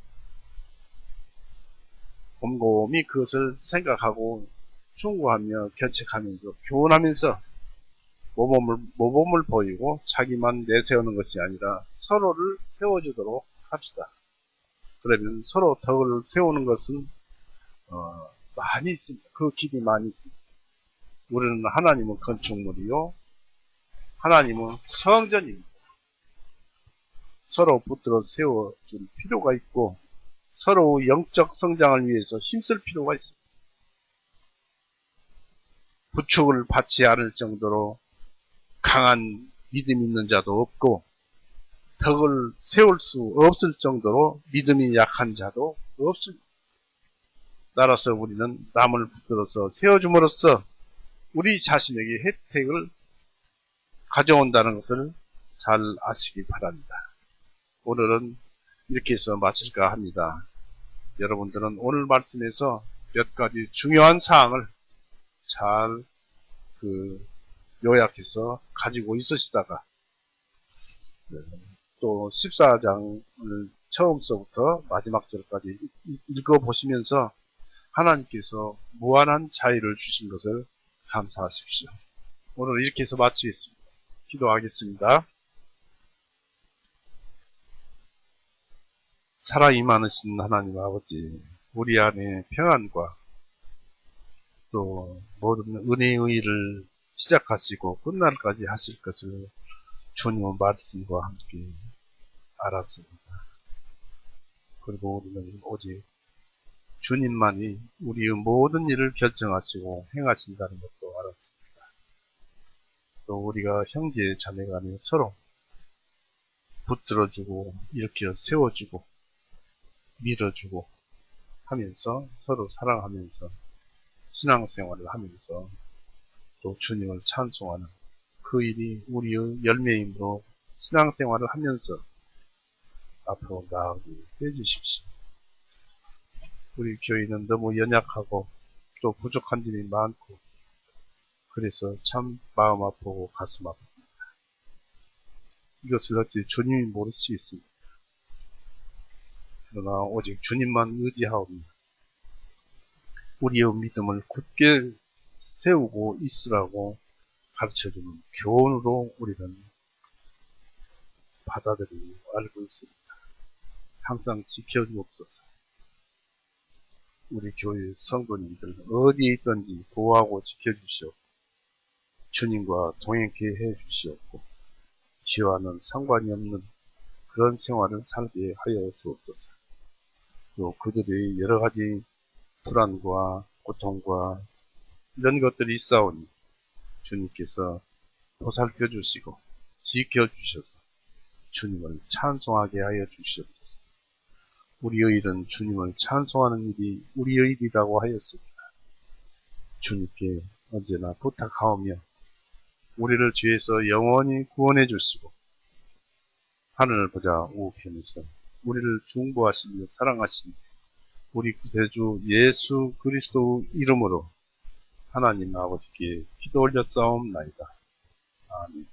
곰곰이 그것을 생각하고 충고하며 견책하면서 교훈하면서 모범을 보이고 자기만 내세우는 것이 아니라 서로를 세워주도록 합시다. 그러면 서로 덕을 세우는 것은 많이 있습니다. 그 길이 많이 있습니다. 우리는 하나님은 건축물이요, 하나님은 성전입니다. 서로 붙들어 세워줄 필요가 있고 서로 영적 성장을 위해서 힘쓸 필요가 있습니다. 부축을 받지 않을 정도로 강한 믿음 있는 자도 없고 덕을 세울 수 없을 정도로 믿음이 약한 자도 없습니다. 따라서 우리는 남을 붙들어서 세워줌으로써 우리 자신에게 혜택을 가져온다는 것을 잘 아시기 바랍니다. 오늘은 이렇게 해서 마칠까 합니다. 여러분들은 오늘 말씀에서 몇 가지 중요한 사항을 잘 요약해서 가지고 있으시다가 또 14장을 처음서부터 마지막 절까지 읽어보시면서 하나님께서 무한한 자유를 주신 것을 감사하십시오. 오늘 이렇게 해서 마치겠습니다. 기도하겠습니다. 살아 임하신 하나님 아버지, 우리 안에 평안과 또 모든 은혜의 일을 시작하시고 끝날까지 하실 것을 주님의 말씀과 함께 알았습니다. 그리고 우리는 오직 주님만이 우리의 모든 일을 결정하시고 행하신다는 것도 알았습니다. 또 우리가 형제 자매 간에 서로 붙들어주고 일으켜 세워주고 밀어주고 하면서 서로 사랑하면서 신앙생활을 하면서 또 주님을 찬송하는 그 일이 우리의 열매이므로 신앙생활을 하면서 앞으로 나아가게 해주십시오. 우리 교회는 너무 연약하고 또 부족한 점이 많고 그래서 참 마음 아프고 가슴 아픕니다. 이것을 어찌 주님이 모르시겠습니까? 그러나 오직 주님만 의지하옵니다. 우리의 믿음을 굳게 세우고 있으라고 가르쳐주는 교훈으로 우리는 받아들이고 알고 있습니다. 항상 지켜주옵소서. 우리 교회 성도님들 어디에 있든지 보호하고 지켜주시옵고 주님과 동행케 해주시옵고 지와는 상관이 없는 그런 생활을 살게 하여 주옵소서. 또 그들의 여러가지 불안과 고통과 이런 것들이 있사오니 주님께서 보살펴 주시고 지켜 주셔서 주님을 찬송하게 하여 주시옵소서. 우리의 일은 주님을 찬송하는 일이 우리의 일이라고 하였습니다. 주님께 언제나 부탁하오며 우리를 죄에서 영원히 구원해 주시고 하늘을 보자 우편에서 우리를 중보하시며 사랑하시니 우리 구세주 예수 그리스도 이름으로 하나님 아버지께 기도 올렸사옵나이다. 아멘.